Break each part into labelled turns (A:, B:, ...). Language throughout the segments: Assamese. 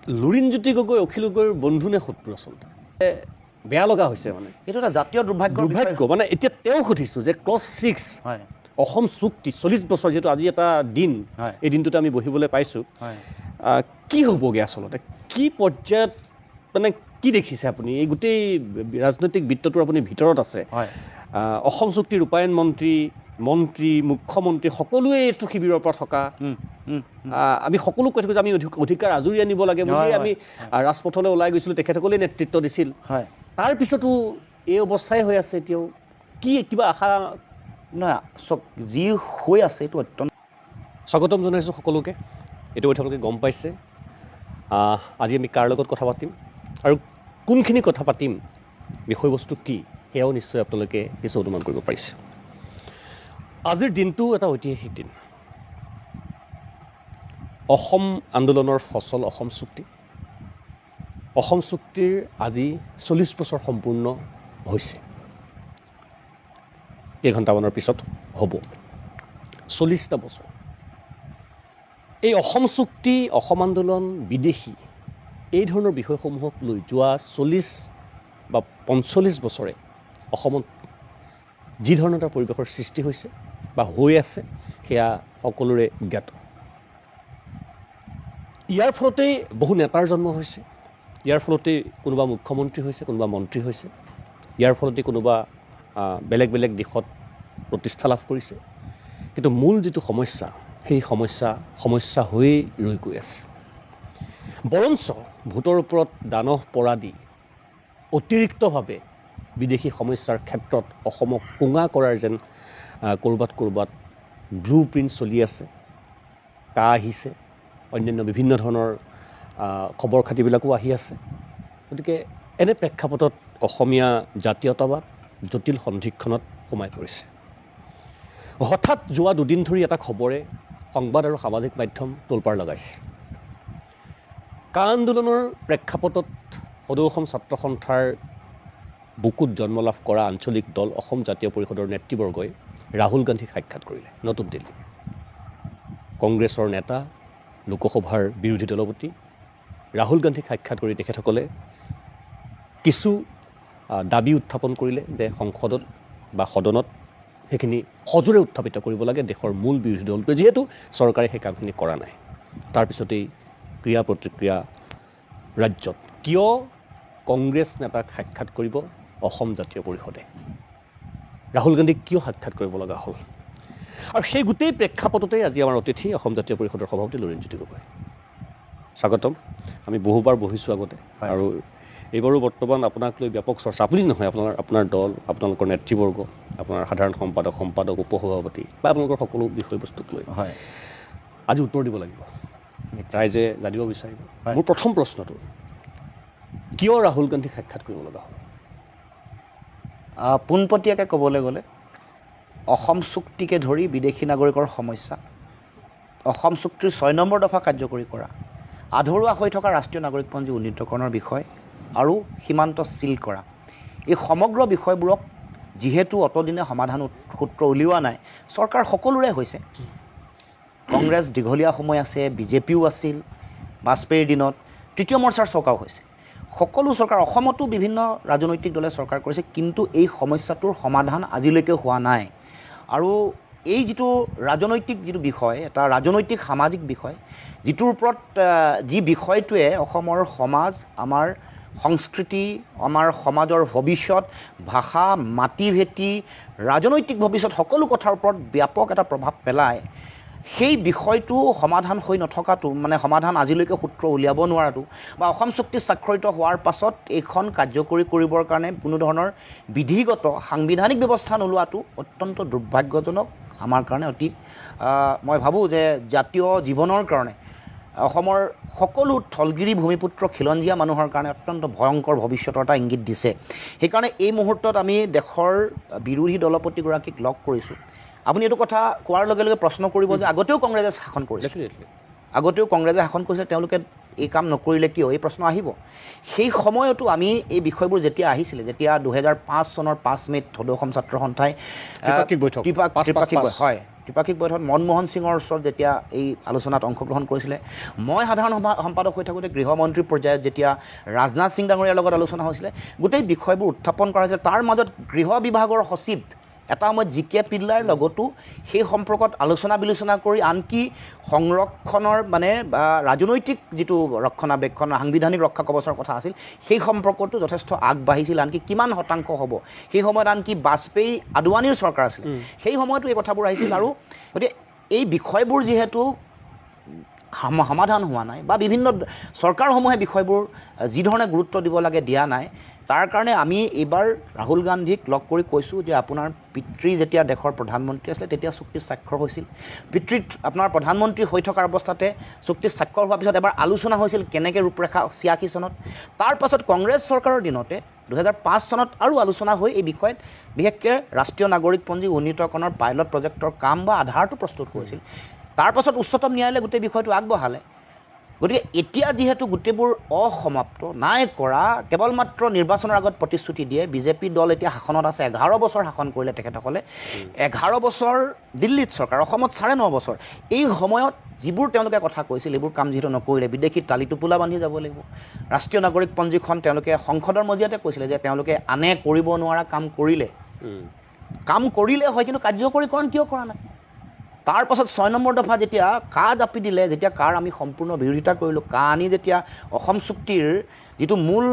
A: লুৰিণজ্যোতি গগৈ অখিল গগৈৰ বন্ধু নে শত্ৰু আচলতে বেয়া লগা হৈছে মানে
B: এইটো এটা জাতীয় দুৰ্ভাগ্য
A: মানে এতিয়া তেওঁ সুধিছোঁ যে ক্লজ 6
B: হয়
A: অসম চুক্তি 40 বছৰ যিহেতু আজি এটা দিন এই দিনটোতে আমি বহিবলৈ পাইছোঁ কি হ'বগৈ আচলতে কি পৰ্যায়ত মানে কি দেখিছে আপুনি এই গোটেই ৰাজনৈতিক বৃত্তটোৰ আপুনি ভিতৰত আছে অসম চুক্তি ৰূপায়ণ মন্ত্ৰী মুখ্যমন্ত্ৰী সকলোৱে এইটো শিবিৰৰ পৰা থকা আমি সকলো কৈ থাকোঁ যে আমি অধিকাৰ আজৰি আনিব লাগে বুলি আমি ৰাজপথলৈ ওলাই গৈছিলোঁ তেখেতসকলেই নেতৃত্ব দিছিল তাৰপিছতো এই অৱস্থাই হৈ আছে এতিয়াও কি কিবা আশা
B: নহয় চব যি হৈ আছে এইটো অত্যন্ত
A: স্বাগতম জনাইছোঁ সকলোকে এইটো তেওঁলোকে গম পাইছে আজি আমি কাৰ লগত কথা পাতিম আৰু কোনখিনি কথা পাতিম বিষয়বস্তু কি সেয়াও নিশ্চয় আপোনালোকে কিছু অনুমান কৰিব পাৰিছে আজিৰ দিনটো এটা ঐতিহাসিক দিন অসম আন্দোলনৰ ফচল অসম চুক্তিৰ আজি 40 বছৰ সম্পূৰ্ণ হৈছে কেইঘণ্টামানৰ পিছত হ'ব 40টা বছৰ এই অসম চুক্তি অসম আন্দোলন বিদেশী এই ধৰণৰ বিষয়সমূহক লৈ যোৱা 40 বা 45 বছৰে অসমত যি ধৰণৰ এটা পৰিৱেশৰ সৃষ্টি হৈছে বা হৈ আছে সেয়া সকলোৰে জ্ঞাত ইয়াৰ ফলতেই বহু নেতাৰ জন্ম হৈছে ইয়াৰ ফলতেই কোনোবা মুখ্যমন্ত্ৰী হৈছে কোনোবা মন্ত্ৰী হৈছে ইয়াৰ ফলতেই কোনোবা বেলেগ বেলেগ দিশত প্ৰতিষ্ঠা লাভ কৰিছে কিন্তু মূল যিটো সমস্যা সেই সমস্যা হৈয়ে ৰৈ গৈ আছে বৰঞ্চ ভোটৰ ওপৰত দানহ পৰা দি অতিৰিক্তভাৱে বিদেশী সমস্যাৰ ক্ষেত্ৰত অসমক কোঙা কৰাৰ যেন ক'ৰবাত ব্লু প্ৰিণ্ট চলি আছে আহিছে অন্যান্য বিভিন্ন ধৰণৰ খবৰ খাতিবিলাকো আহি আছে গতিকে এনে প্ৰেক্ষাপটত অসমীয়া জাতীয়তাবাদ জটিল সন্ধিক্ষণত সোমাই পৰিছে হঠাৎ যোৱা দুদিন ধৰি এটা খবৰে সংবাদ আৰু সামাজিক মাধ্যম তোলপাৰ লগাইছে কা আন্দোলনৰ প্ৰেক্ষাপটত সদৌ অসম ছাত্ৰ সন্থাৰ বুকুত জন্ম লাভ কৰা আঞ্চলিক দল অসম জাতীয় পৰিষদৰ নেতৃবৰ্গই ৰাহুল গান্ধীক সাক্ষাৎ কৰিলে নতুন দিল্লী কংগ্ৰেছৰ নেতা লোকসভাৰ বিৰোধী দলপতি ৰাহুল গান্ধীক সাক্ষাৎ কৰি তেখেতসকলে কিছু দাবী উত্থাপন কৰিলে যে সংসদত বা সদনত সেইখিনি সজোৰে উত্থাপিত কৰিব লাগে দেশৰ মূল বিৰোধী দলটোৱে যিহেতু চৰকাৰে সেই কামখিনি কৰা নাই তাৰপিছতেই ক্ৰিয়া প্ৰতিক্ৰিয়া ৰাজ্যত কিয় কংগ্ৰেছ নেতাক সাক্ষাৎ কৰিব অসম জাতীয় পৰিষদে ৰাহুল গান্ধীক কিয় সাক্ষাৎ কৰিব লগা হ'ল আৰু সেই গোটেই প্ৰেক্ষাপটতেই আজি আমাৰ অতিথি অসম জাতীয় পৰিষদৰ সভাপতি লুৰিণজ্যোতি গগৈ স্বাগতম আমি বহুবাৰ বহিছোঁ আগতে আৰু এইবাৰো বৰ্তমান আপোনাক লৈ ব্যাপক চৰ্চা আপুনি নহয় আপোনাৰ দল আপোনালোকৰ নেতৃবৰ্গ আপোনাৰ সাধাৰণ সম্পাদক উপসভাপতি বা আপোনালোকৰ সকলো বিষয়বস্তুক লৈ আজি উত্তৰ দিব লাগিব ৰাইজে জানিব বিচাৰিব মোৰ প্ৰথম প্ৰশ্নটো কিয় ৰাহুল গান্ধীক সাক্ষাৎ কৰিব লগা হ'ল
B: পোনপটীয়াকৈ ক'বলৈ গ'লে অসম চুক্তিকে ধৰি বিদেশী নাগৰিকৰ সমস্যা অসম চুক্তিৰ 6 নম্বৰ দফা কাৰ্যকৰী কৰা আধৰুৱা হৈ থকা ৰাষ্ট্ৰীয় নাগৰিকপঞ্জী উন্নীতকৰণৰ বিষয় আৰু সীমান্ত চিল কৰা এই সমগ্ৰ বিষয়বোৰক যিহেতু অতদিনে সমাধান সূত্ৰ উলিওৱা নাই চৰকাৰ সকলোৰে হৈছে কংগ্ৰেছ দীঘলীয়া সময় আছে বিজেপিও আছিল বাজপেয়ীৰ দিনত তৃতীয় মৰ্চাৰ চৰকাৰো হৈছে সকলো চৰকাৰ অসমতো বিভিন্ন ৰাজনৈতিক দলে চৰকাৰ কৰিছে কিন্তু এই সমস্যাটোৰ সমাধান আজিলৈকে হোৱা নাই আৰু এই যিটো ৰাজনৈতিক যিটো বিষয় এটা ৰাজনৈতিক সামাজিক বিষয় যিটোৰ ওপৰত যি বিষয়টোৱে অসমৰ সমাজ আমাৰ সংস্কৃতি আমাৰ সমাজৰ ভৱিষ্যত ভাষা মাটি ভেটি ৰাজনৈতিক ভৱিষ্যত সকলো কথাৰ ওপৰত ব্যাপক এটা প্ৰভাৱ পেলায় সেই বিষয়টো সমাধান হৈ নথকাটো মানে সমাধান আজিলৈকে সূত্ৰ উলিয়াব নোৱাৰাটো বা অসম চুক্তি স্বাক্ষৰিত হোৱাৰ পাছত এইখন কাৰ্যকৰী কৰিবৰ কাৰণে কোনো ধৰণৰ বিধিগত সাংবিধানিক ব্যৱস্থা নোলোৱাটো অত্যন্ত দুৰ্ভাগ্যজনক আমাৰ কাৰণে অতি মই ভাবোঁ যে জাতীয় জীৱনৰ কাৰণে অসমৰ সকলো থলগিৰি ভূমিপুত্ৰ খিলঞ্জীয়া মানুহৰ কাৰণে অত্যন্ত ভয়ংকৰ ভৱিষ্যতৰ এটা ইংগিত দিছে সেইকাৰণে এই মুহূৰ্তত আমি দেশৰ বিৰোধী দলপতিগৰাকীক লগ কৰিছোঁ আপুনি এইটো কথা কোৱাৰ লগে লগে প্ৰশ্ন কৰিব যে আগতেও কংগ্ৰেছে শাসন কৰিছে তেওঁলোকে এই কাম নকৰিলে কিয় এই প্ৰশ্ন আহিব সেই সময়তো আমি এই বিষয়বোৰ যেতিয়া আহিছিলে যেতিয়া 2005 চনৰ 5 মে'ত সদৌ অসম ছাত্ৰ সন্থাই ত্ৰিপাক্ষিক ত্ৰিপাক্ষিক বৈঠকত মনমোহন সিঙৰ ওচৰত যেতিয়া এই আলোচনাত অংশগ্ৰহণ কৰিছিলে, মই সাধাৰণ সম্পাদক হৈ থাকোঁতে গৃহমন্ত্ৰী পৰ্যায়ত যেতিয়া ৰাজনাথ সিং ডাঙৰীয়াৰ লগত আলোচনা হৈছিলে, গোটেই বিষয়বোৰ উত্থাপন কৰা হৈছিলে। তাৰ মাজত গৃহ বিভাগৰ সচিব এটা সময়ত জি.কে. পিল্লাইৰ লগতো সেই সম্পৰ্কত আলোচনা বিলোচনা কৰি আনকি সংৰক্ষণৰ মানে ৰাজনৈতিক যিটো ৰক্ষণাবেক্ষণ সাংবিধানিক ৰক্ষা কৱচৰ কথা আছিল, সেই সম্পৰ্কতো যথেষ্ট আগবাঢ়িছিল। আনকি কিমান শতাংশ হ'ব, সেই সময়ত আনকি বাজপেয়ী আদৱানীৰ চৰকাৰ আছিল, সেই সময়তো এই কথাবোৰ আহিছিল। আৰু গতিকে এই বিষয়বোৰ যিহেতু সমাধান হোৱা নাই বা বিভিন্ন চৰকাৰসমূহে বিষয়বোৰ যিধৰণে গুৰুত্ব দিব লাগে দিয়া নাই, তাৰ কাৰণে আমি এইবাৰ ৰাহুল গান্ধীক লগ কৰি কৈছোঁ যে আপোনাৰ পিতৃ যেতিয়া দেশৰ প্ৰধানমন্ত্ৰী আছিলে তেতিয়া চুক্তিত স্বাক্ষৰ হৈছিল। পিতৃত আপোনাৰ প্ৰধানমন্ত্ৰী হৈ থকাৰ অৱস্থাতে চুক্তিত স্বাক্ষৰ হোৱাৰ পিছত এবাৰ আলোচনা হৈছিল কেনেকৈ ৰূপৰেখা 86 চনত। তাৰ পাছত কংগ্ৰেছ চৰকাৰৰ দিনতে 2005 চনত আৰু আলোচনা হৈ এই বিষয়ত বিশেষকৈ ৰাষ্ট্ৰীয় নাগৰিকপঞ্জী উন্নীতকৰণৰ পাইলট প্ৰজেক্টৰ কাম বা আধাৰটো প্ৰস্তুত কৰিছিল। তাৰ পাছত উচ্চতম ন্যায়ালয়ে গোটেই বিষয়টো আগবঢ়ালে। গতিকে এতিয়া যিহেতু গোটেইবোৰ অসমাপ্ত নাই কৰা, কেৱল মাত্ৰ নিৰ্বাচনৰ আগত প্ৰতিশ্ৰুতি দিয়ে। বিজেপি দল এতিয়া শাসনত আছে, 11 বছৰ শাসন কৰিলে তেখেতসকলে। 11 বছৰ দিল্লীত চৰকাৰ, অসমত 9.5 বছৰ। এই সময়ত যিবোৰ তেওঁলোকে কথা কৈছিল এইবোৰ কাম যিহেতু নকৰিলে, বিদেশী টালি টোপোলা বান্ধি যাব লাগিব। ৰাষ্ট্ৰীয় নাগৰিকপঞ্জীখন তেওঁলোকে সংসদৰ মজিয়াতে কৈছিলে যে তেওঁলোকে আনে কৰিব নোৱাৰা কাম কৰিলে হয়, কিন্তু কাৰ্যকৰীকৰণ কিয় কৰা নাই? তাৰ পাছত 6 নম্বৰ দফা যেতিয়া কা জাপি দিলে, যেতিয়া কাৰ আমি সম্পূৰ্ণ বিৰোধিতা কৰিলোঁ, কা আনি যেতিয়া অসম চুক্তিৰ যিটো মূল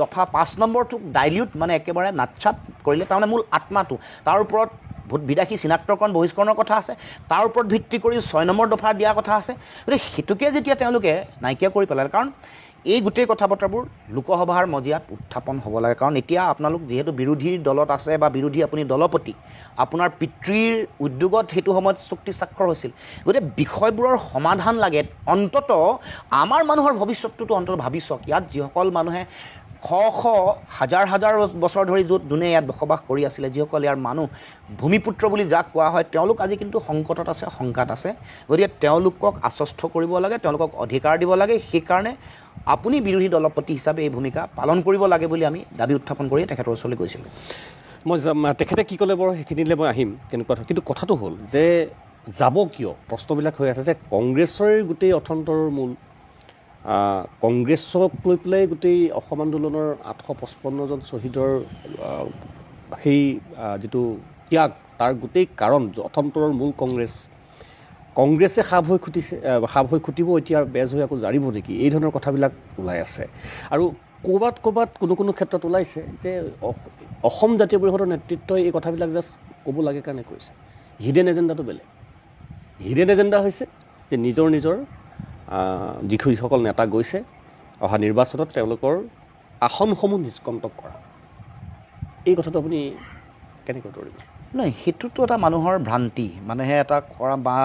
B: দফা 5 নম্বৰটোক ডাইলিউট মানে একেবাৰে নাটছাট কৰিলে, তাৰমানে মূল আত্মাটো, তাৰ ওপৰত ভোট বিদেশী চিনাক্তকৰণ বহিষ্কৰণৰ কথা আছে, তাৰ ওপৰত ভিত্তি কৰি 6 নম্বৰ দফা দিয়াৰ কথা আছে। গতিকে সেইটোকে যেতিয়া তেওঁলোকে নাইকিয়া কৰি পেলালে, কাৰণ এই গোটেই কথা বতৰাবোৰ লোকসভাৰ মজিয়াত উত্থাপন হ'ব লাগে। কাৰণ এতিয়া আপোনালোক যিহেতু বিৰোধী দলত আছে বা বিৰোধী আপুনি দলপতি, আপোনাৰ পিতৃৰ উদ্যোগত সেইটো সময়ত চুক্তি স্বাক্ষৰ হৈছিল। গতিকে বিষয়বোৰৰ সমাধান লাগে। অন্ততঃ আমাৰ মানুহৰ ভৱিষ্যতটোতো অন্ততঃ ভাবি চাওক, ইয়াত যিসকল মানুহে হাজাৰ হাজাৰ বছৰ ধৰি যোনে ইয়াত বসবাস কৰি আছিলে, যিসকল ইয়াৰ মানুহ ভূমিপুত্ৰ বুলি যাক কোৱা হয়, তেওঁলোক আজি কিন্তু সংকটত আছে, শংকাত আছে। গতিকে তেওঁলোকক আশ্বস্ত কৰিব লাগে, তেওঁলোকক অধিকাৰ দিব লাগে। সেইকাৰণে আপুনি বিৰোধী দলপতি হিচাপে এই ভূমিকা পালন কৰিব লাগে বুলি আমি দাবী উত্থাপন কৰি তেখেতৰ ওচৰলৈ গৈছিলোঁ।
A: মই তেখেতে কি ক'লে বাৰু সেইখিনিলৈ মই আহিম কেনেকুৱা, কিন্তু কথাটো হ'ল যে যাব কিয়, প্ৰশ্নবিলাক হৈ আছে যে কংগ্ৰেছৰ গোটেই অথন্তৰৰ মূল, কংগ্ৰেছক লৈ পেলাই গোটেই অসম আন্দোলনৰ 855 জন শ্বহীদৰ সেই যিটো ত্যাগ, তাৰ গোটেই কাৰণ অথন্তৰৰ মূল কংগ্ৰেছে সাপ হৈ খুটিব এতিয়া, বেজ হৈ আকৌ জাৰিব নেকি, এই ধৰণৰ কথাবিলাক ওলাই আছে। আৰু ক'ৰবাত কোনো ক্ষেত্ৰত ওলাইছে যে অসম জাতীয় পৰিষদৰ নেতৃত্বই এই কথাবিলাক জাষ্ট ক'ব লাগে কাৰণে কৈছে। হিডেন এজেণ্ডাটো বেলেগ। হিডেন এজেণ্ডা হৈছে যে নিজৰ যিসকল নেতা গৈছে অহা নিৰ্বাচনত তেওঁলোকৰ আসনসমূহ নিষ্কণ্টক কৰা। এই কথাটো আপুনি কেনেকৈ ধৰিব?
B: নহয়, সেইটোতো এটা মানুহৰ ভ্ৰান্তি। মানুহে এটা কৰা বা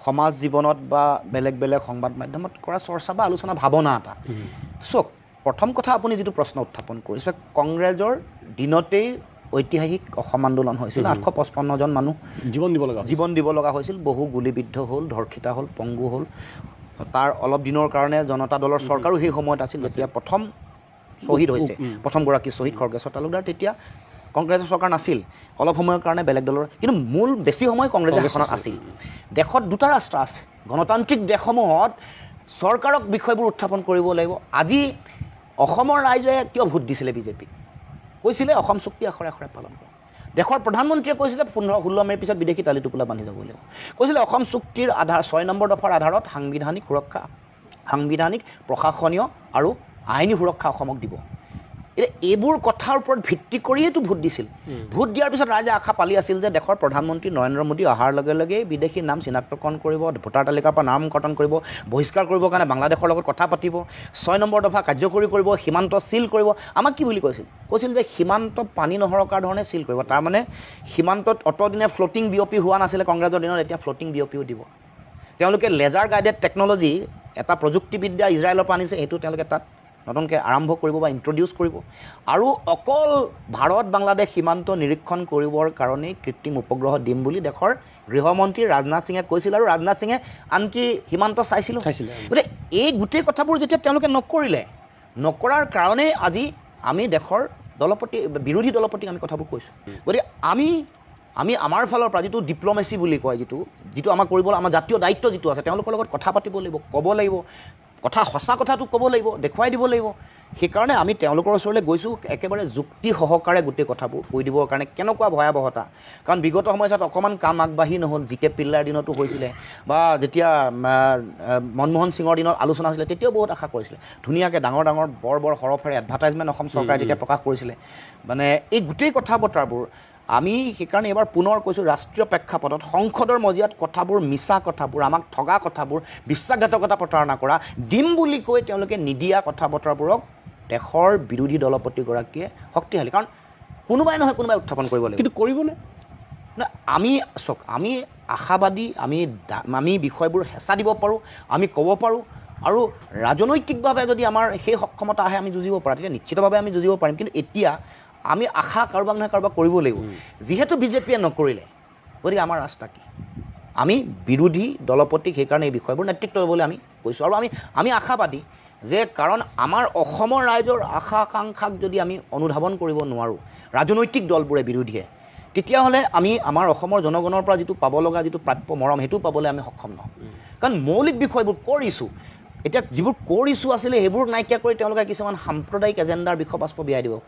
B: সমাজ জীৱনত বা বেলেগ বেলেগ সংবাদ মাধ্যমত কৰা চৰ্চা বা আলোচনা ভাৱনা এটা। চাওক, প্ৰথম কথা আপুনি যিটো প্ৰশ্ন উত্থাপন কৰিছে, কংগ্ৰেছৰ দিনতেই ঐতিহাসিক অসম আন্দোলন হৈছিল। 855 জন মানুহ জীৱন দিব লগা হৈছিল। বহু গুলীবিদ্ধ হ'ল, ধৰ্ষিতা হ'ল, পংগু হ'ল। তাৰ অলপ দিনৰ কাৰণে জনতা দলৰ চৰকাৰো সেই সময়ত আছিল, যেতিয়া প্ৰথম শ্বহীদ হৈছে, প্ৰথমগৰাকী শ্বহীদ খৰ্গেশ্বৰ তালুকদাৰ। তেতিয়া কংগ্ৰেছৰ চৰকাৰ নাছিল, অলপ সময়ৰ কাৰণে বেলেগ দলৰ, কিন্তু মূল বেছি সময় কংগ্ৰেছৰ শাসনত আছিল। দেশত দুটা ৰাষ্ট্ৰ আছে, গণতান্ত্ৰিক দেশসমূহত চৰকাৰক বিষয়বোৰ উত্থাপন কৰিব লাগিব। আজি অসমৰ ৰাইজে কিয় ভোট দিছিলে বিজেপিক? কৈছিলে অসম চুক্তি আখৰে আখৰে পালন কৰা। দেশৰ প্ৰধানমন্ত্ৰীয়ে কৈছিলে 15-16 মে'ৰ পিছত বিদেশী টালি টোপোলা বান্ধি যাব লাগিব। কৈছিলে অসম চুক্তিৰ 6 নম্বৰ দফাৰ আধাৰত সাংবিধানিক সুৰক্ষা, সাংবিধানিক প্ৰশাসনীয় আৰু আইনী সুৰক্ষা অসমক দিব। এতিয়া এইবোৰ কথাৰ ওপৰত ভিত্তি কৰিয়েতো ভোট দিছিল। ভোট দিয়াৰ পিছত ৰাইজে আশা পালি আছিল যে দেশৰ প্ৰধানমন্ত্ৰী নৰেন্দ্ৰ মোদী অহাৰ লগে লগে বিদেশীৰ নাম চিনাক্তকৰণ কৰিব, ভোটাৰ তালিকাৰ পৰা নাম কৰ্তন কৰিব, বহিষ্কাৰ কৰিবৰ কাৰণে বাংলাদেশৰ লগত কথা পাতিব, 6 নম্বৰ দফা কাৰ্যকৰী কৰিব, সীমান্ত চিল কৰিব। আমাক কি বুলি কৈছিল যে সীমান্ত পানী নসৰকাৰ ধৰণে চিল কৰিব। তাৰমানে সীমান্তত অতদিনে ফ্ল'টিং বিঅ'পি হোৱা নাছিলে কংগ্ৰেছৰ দিনত, এতিয়া ফ্ল'টিং বিঅ'পিও দিব। তেওঁলোকে লেজাৰ গাইডেড টেকন'লজি, এটা প্ৰযুক্তিবিদ্যা ইজৰাইলৰ পৰা আনিছে, এইটো তেওঁলোকে তাত নতুনকৈ আৰম্ভ কৰিব বা ইণ্ট্ৰডিউচ কৰিব। আৰু অকল ভাৰত বাংলাদেশ সীমান্ত নিৰীক্ষণ কৰিবৰ কাৰণেই কৃত্ৰিম উপগ্ৰহ দিম বুলি দেশৰ গৃহমন্ত্ৰী ৰাজনাথ সিঙে কৈছিল, আৰু ৰাজনাথ সিঙে আনকি সীমান্ত চাইছিলে। গতিকে এই গোটেই কথাবোৰ যেতিয়া তেওঁলোকে নকৰাৰ কাৰণেই আজি আমি দেশৰ বিৰোধী দলপতিক আমি কথাবোৰ কৈছোঁ। গতিকে আমি আমি আমাৰ ফালৰ পৰা যিটো ডিপ্ল'মেচি বুলি কয় যিটো আমাৰ কৰিবলৈ আমাৰ জাতীয় দায়িত্ব যিটো আছে তেওঁলোকৰ লগত কথা পাতিব লাগিব, ক'ব লাগিব, সঁচা কথাটো ক'ব লাগিব, দেখুৱাই দিব লাগিব। সেইকাৰণে আমি তেওঁলোকৰ ওচৰলৈ গৈছোঁ একেবাৰে যুক্তি সহকাৰে গোটেই কথাবোৰ কৈ দিবৰ কাৰণে কেনেকুৱা ভয়াৱহতা। কাৰণ বিগত সময়ছোৱাত অকণমান কাম আগবাঢ়ি নহ'ল, জিকে পিল্লাৰ দিনতো হৈছিলে বা যেতিয়া মনমোহন সিঙৰ দিনত আলোচনা হৈছিলে তেতিয়াও বহুত আশা কৰিছিলে। ধুনীয়াকৈ ডাঙৰ ডাঙৰ বৰ সৰফেৰে এডভাৰটাইজমেণ্ট অসম চৰকাৰে যেতিয়া প্ৰকাশ কৰিছিলে, মানে এই গোটেই কথা বতৰাবোৰ আমি সেইকাৰণে এবাৰ পুনৰ কৈছোঁ ৰাষ্ট্ৰীয় প্ৰেক্ষাপটত সংসদৰ মজিয়াত কথাবোৰ মিছা কথাবোৰ, আমাক ঠগা কথাবোৰ, বিশ্বাসঘাতকতা প্ৰতাৰণা কৰা, দিম বুলি কৈ তেওঁলোকে নিদিয়া কথা বতৰাবোৰক দেশৰ বিৰোধী দলপতিগৰাকীয়ে শক্তিশালী, কাৰণ কোনোবাই নহয় কোনোবাই উত্থাপন কৰিব লাগিব।
A: কিন্তু কৰিবনে?
B: আমি চাওক, আমি আশাবাদী, আমি বিষয়বোৰ হেঁচা দিব পাৰোঁ, আমি ক'ব পাৰোঁ, আৰু ৰাজনৈতিকভাৱে যদি আমাৰ সেই সক্ষমতা আহে আমি যুঁজিব পাৰোঁ, তেতিয়া নিশ্চিতভাৱে আমি যুঁজিব পাৰিম। কিন্তু এতিয়া আমি আশা কাৰোবাক নহয় কাৰোবাক কৰিব লাগিব। যিহেতু বিজেপিয়ে নকৰিলে, গতিকে আমাৰ ৰাস্তা কি? আমি বিৰোধী দলপতিক সেইকাৰণে এই বিষয়বোৰ নেতৃত্ব ল'বলৈ আমি কৈছোঁ। আৰু আমি আশাবাদী যে কাৰণ আমাৰ অসমৰ ৰাইজৰ আশা আকাংক্ষাক যদি আমি অনুধাৱন কৰিব নোৱাৰোঁ ৰাজনৈতিক দলবোৰে, বিৰোধীয়ে, তেতিয়াহ'লে আমি আমাৰ অসমৰ জনগণৰ পৰা যিটো পাব লগা যিটো প্ৰাপ্য মৰম সেইটো পাবলৈ আমি সক্ষম নহওঁ। কাৰণ মৌলিক বিষয়বোৰ কৰিছোঁ, এতিয়া যিবোৰ ক'ৰ ইছ্যু আছিলে সেইবোৰ নাইকিয়া কৰি তেওঁলোকে কিছুমান সাম্প্ৰদায়িক এজেণ্ডাৰ বিষয়বস্তু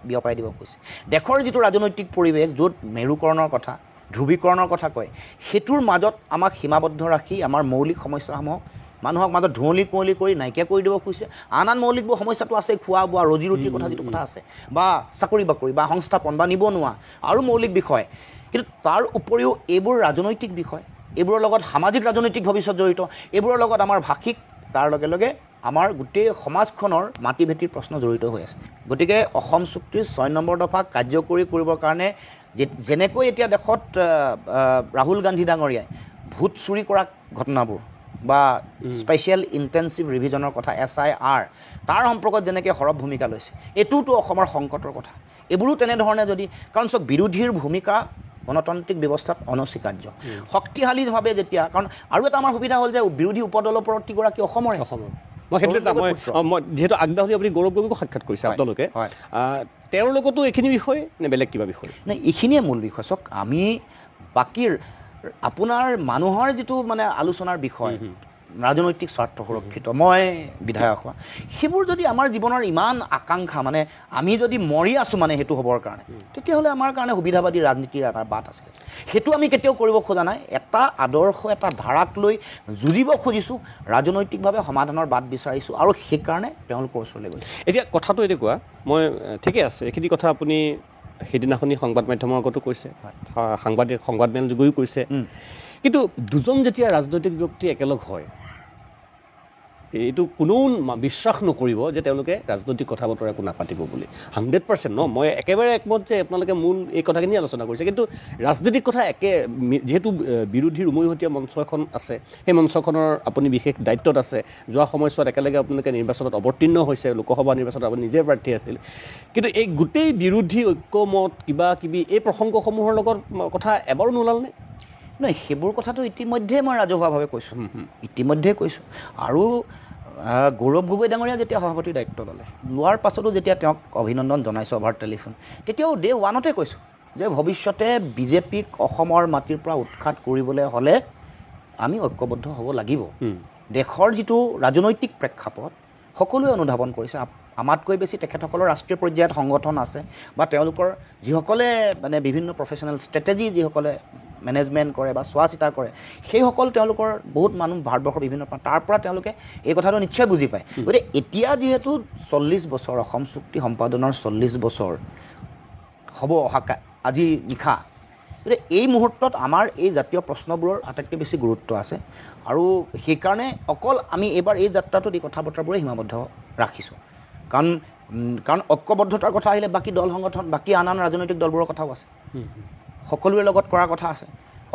B: বিয়পাই দিব কৈছে। দেশৰ যিটো ৰাজনৈতিক পৰিৱেশ য'ত মেৰুকৰণৰ কথা, ধ্ৰুৱীকৰণৰ কথা কয়, সেইটোৰ মাজত আমাক সীমাবদ্ধ ৰাখি আমাৰ মৌলিক সমস্যাসমূহক মানুহক মাজত ধুঁৱলি কুঁৱলি কৰি নাইকিয়া কৰি দিব খুজিছে। আন মৌলিক সমস্যাটো আছে, খোৱা বোৱা, ৰজি ৰুটিৰ কথা যিটো কথা আছে, বা চাকৰি বাকৰি বা সংস্থাপন বা নিবনুৱা আৰু মৌলিক বিষয়। কিন্তু তাৰ উপৰিও এইবোৰ ৰাজনৈতিক বিষয়, এইবোৰৰ লগত সামাজিক ৰাজনৈতিক ভৱিষ্যত জড়িত, এইবোৰৰ লগত আমাৰ ভাষিক, তাৰ লগে লগে আমাৰ গোটেই সমাজখনৰ মাটি ভেটিৰ প্ৰশ্ন জড়িত হৈ আছে। গতিকে অসম চুক্তিৰ 6 নম্বৰ দফা কাৰ্যকৰী কৰিবৰ কাৰণে যেনেকৈ এতিয়া দেশত ৰাহুল গান্ধী ডাঙৰীয়াই ভোট চুৰি কৰা ঘটনাবোৰ বা স্পেচিয়েল ইণ্টেনচিভ ৰিভিজনৰ কথা SIR, তাৰ সম্পৰ্কত যেনেকৈ সৰব ভূমিকা লৈছে, এইটোতো অসমৰ সংকটৰ কথা। এইবোৰো তেনেধৰণে যদি, কাৰণ চাওক বিৰোধীৰ ভূমিকা গণতান্ত্ৰিক ব্যৱস্থাত অনস্বীকাৰ্য। শক্তিশালীভাৱে যেতিয়া, কাৰণ আৰু এটা আমাৰ সুবিধা হ'ল যে বিৰোধী উপদলপতিগৰাকী অসমৰ।
A: মই সেইটোৱে যাম, মই যিহেতু আগদিনাখনি আপুনি গৌৰৱ গগৈকো সাক্ষাৎ কৰিছে আপোনালোকে, তেওঁৰ লগতো এইখিনি বিষয় নে বেলেগ কিবা বিষয়?
B: নাই, এইখিনিয়ে মূল বিষয়। চাওক, আমি বাকীৰ আপোনাৰ মানুহৰ যিটো মানে আলোচনাৰ বিষয়, ৰাজনৈতিক স্বাৰ্থ সুৰক্ষিত, মই বিধায়ক হোৱা, সেইবোৰ যদি আমাৰ জীৱনৰ ইমান আকাংক্ষা, মানে আমি যদি মৰি আছোঁ মানে সেইটো হ'বৰ কাৰণে, তেতিয়াহ'লে আমাৰ কাৰণে সুবিধাবাদী ৰাজনীতিৰ এটা বাট আছিলে। সেইটো আমি কেতিয়াও কৰিব খোজা নাই। এটা আদৰ্শ, এটা ধাৰাক লৈ যুঁজিব খুজিছোঁ, ৰাজনৈতিকভাৱে সমাধানৰ বাট বিচাৰিছোঁ, আৰু সেইকাৰণে তেওঁলোকৰ ওচৰলৈ গৈছোঁ।
A: এতিয়া কথাটো এনেকুৱা, মই ঠিকে আছে, এইখিনি কথা আপুনি সেইদিনাখনি সংবাদ মাধ্যমৰ আগতো কৈছে, সংবাদমেল যোগেও কৈছে। কিন্তু দুজন যেতিয়া ৰাজনৈতিক ব্যক্তি একেলগ হয়, এইটো কোনেও বিশ্বাস নকৰিব যে তেওঁলোকে ৰাজনৈতিক কথা বতৰা একো নাপাতিব বুলি। 100% ন, মই একেবাৰে একমত যে আপোনালোকে মূল এই কথাখিনি আলোচনা কৰিছে। কিন্তু ৰাজনৈতিক কথা যিহেতু বিৰোধীৰ উমৈহতীয়া মঞ্চ এখন আছে, সেই মঞ্চখনৰ আপুনি বিশেষ দায়িত্বত আছে। যোৱা সময়ছোৱাত একেলগে আপোনালোকে নিৰ্বাচনত অৱতীৰ্ণ হৈছে, লোকসভা নিৰ্বাচনত আপুনি নিজে প্ৰাৰ্থী আছিল। কিন্তু এই গোটেই বিৰোধী ঐক্যমত কিবা কিবি এই প্ৰসংগসমূহৰ লগত কথা এবাৰো নোলালনে?
B: নহয়, সেইবোৰ কথাটো ইতিমধ্যে মই ৰাজহুৱাভাৱে কৈছোঁ, ইতিমধ্যে কৈছোঁ। আৰু গৌৰৱ গগৈ ডাঙৰীয়া যেতিয়া সভাপতিৰ দায়িত্ব ল'লে, লোৱাৰ পাছতো যেতিয়া তেওঁক অভিনন্দন জনাইছোঁ অভাৰ টেলিফোন, তেতিয়াও ডে 1 কৈছোঁ যে ভৱিষ্যতে বিজেপিক অসমৰ মাটিৰ পৰা উৎখাত কৰিবলৈ হ'লে আমি ঐক্যবদ্ধ হ'ব লাগিব। দেশৰ যিটো ৰাজনৈতিক প্ৰেক্ষাপট সকলোৱে অনুধাৱন কৰিছে। আমাতকৈ বেছি তেখেতসকলৰ ৰাষ্ট্ৰীয় পৰ্যায়ত সংগঠন আছে, বা তেওঁলোকৰ যিসকলে মানে বিভিন্ন প্ৰফেচনেল ষ্ট্ৰেটেজি যিসকলে মেনেজমেণ্ট কৰে বা চোৱা চিতা কৰে, সেইসকল তেওঁলোকৰ বহুত মানুহ ভাৰতবৰ্ষৰ বিভিন্ন তাৰ পৰা তেওঁলোকে এই কথাটো নিশ্চয় বুজি পায়। গতিকে এতিয়া যিহেতু 40 বছৰ অসম চুক্তি সম্পাদনৰ 40 বছৰ হ'ব আজি নিশা, গতিকে এই মুহূৰ্তত আমাৰ এই জাতীয় প্ৰশ্নবোৰৰ আটাইতকৈ বেছি গুৰুত্ব আছে। আৰু সেইকাৰণে অকল আমি এইবাৰ এই যাত্ৰাটোত এই কথা বতৰাবোৰে সীমাবদ্ধ ৰাখিছোঁ। কাৰণ ঐক্যবদ্ধতাৰ কথা আহিলে বাকী দল সংগঠন, বাকী আন ৰাজনৈতিক দলবোৰৰ কথাও আছে, সকলোৰে লগত কৰাৰ কথা আছে।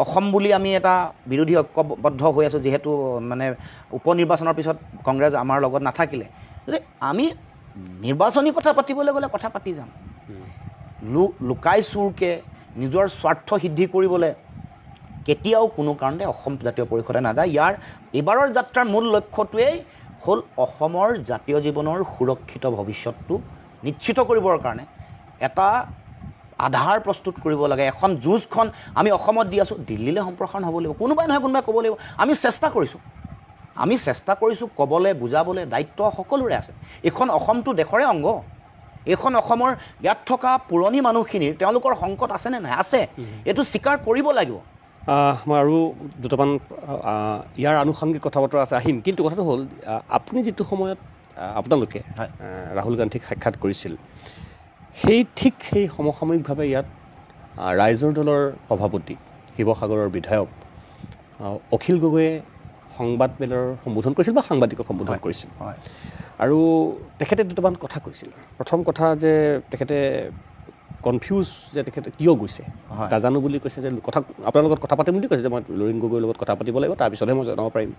B: অসম বুলি আমি এটা বিৰোধী ঐক্যবদ্ধ হৈ আছোঁ, যিহেতু মানে উপ নিৰ্বাচনৰ পিছত কংগ্ৰেছ আমাৰ লগত নাথাকিলে। গতিকে আমি নিৰ্বাচনী কথা পাতিবলৈ গ'লে কথা পাতি যাম। লুকাই চুৰকৈ নিজৰ স্বাৰ্থ সিদ্ধি কৰিবলৈ কেতিয়াও কোনো কাৰণতে অসম জাতীয় পৰিষদে নাযায়। এইবাৰৰ যাত্ৰাৰ মূল লক্ষ্যটোৱেই হ'ল অসমৰ জাতীয় জীৱনৰ সুৰক্ষিত ভৱিষ্যতটো নিশ্চিত কৰিবৰ কাৰণে এটা আধাৰ প্ৰস্তুত কৰিব লাগে। এখন যুঁজখন আমি অসমত দি আছোঁ, দিল্লীলৈ সম্প্ৰসাৰণ হ'ব লাগিব। কোনোবাই নহয় কোনোবাই ক'ব লাগিব। আমি চেষ্টা কৰিছোঁ ক'বলৈ, বুজাবলৈ, দায়িত্ব সকলোৰে আছে। এইখন অসমটো দেশৰে অংগ। এইখন অসমৰ ইয়াত থকা পুৰণি মানুহখিনিৰ তেওঁলোকৰ সংকট আছেনে নাই? আছে। এইটো স্বীকাৰ কৰিব লাগিব।
A: মই আৰু দুটামান ইয়াৰ আনুষংগিক কথা বতৰা আছে, আহিম। কিন্তু কথাটো হ'ল আপুনি যিটো সময়ত আপোনালোকে ৰাহুল গান্ধীক সাক্ষাৎ কৰিছিল, সেই সমসাময়িকভাৱে ইয়াত ৰাইজৰ দলৰ সভাপতি, শিৱসাগৰৰ বিধায়ক অখিল গগৈয়ে সংবাদমেলৰ সম্বোধন কৰিছিল বা সাংবাদিকক সম্বোধন কৰিছিল। আৰু তেখেতে দুটামান কথা কৈছিল। প্ৰথম কথা যে তেখেতে কনফিউজ, যে তেখেতে কিয় গৈছে নাজানো বুলি কৈছে, যে আপোনাৰ লগত কথা পাতিম বুলি কৈছে, যে মই লুৰিণ গগৈৰ লগত কথা পাতিব লাগিব, তাৰপিছতহে মই জনাব পাৰিম।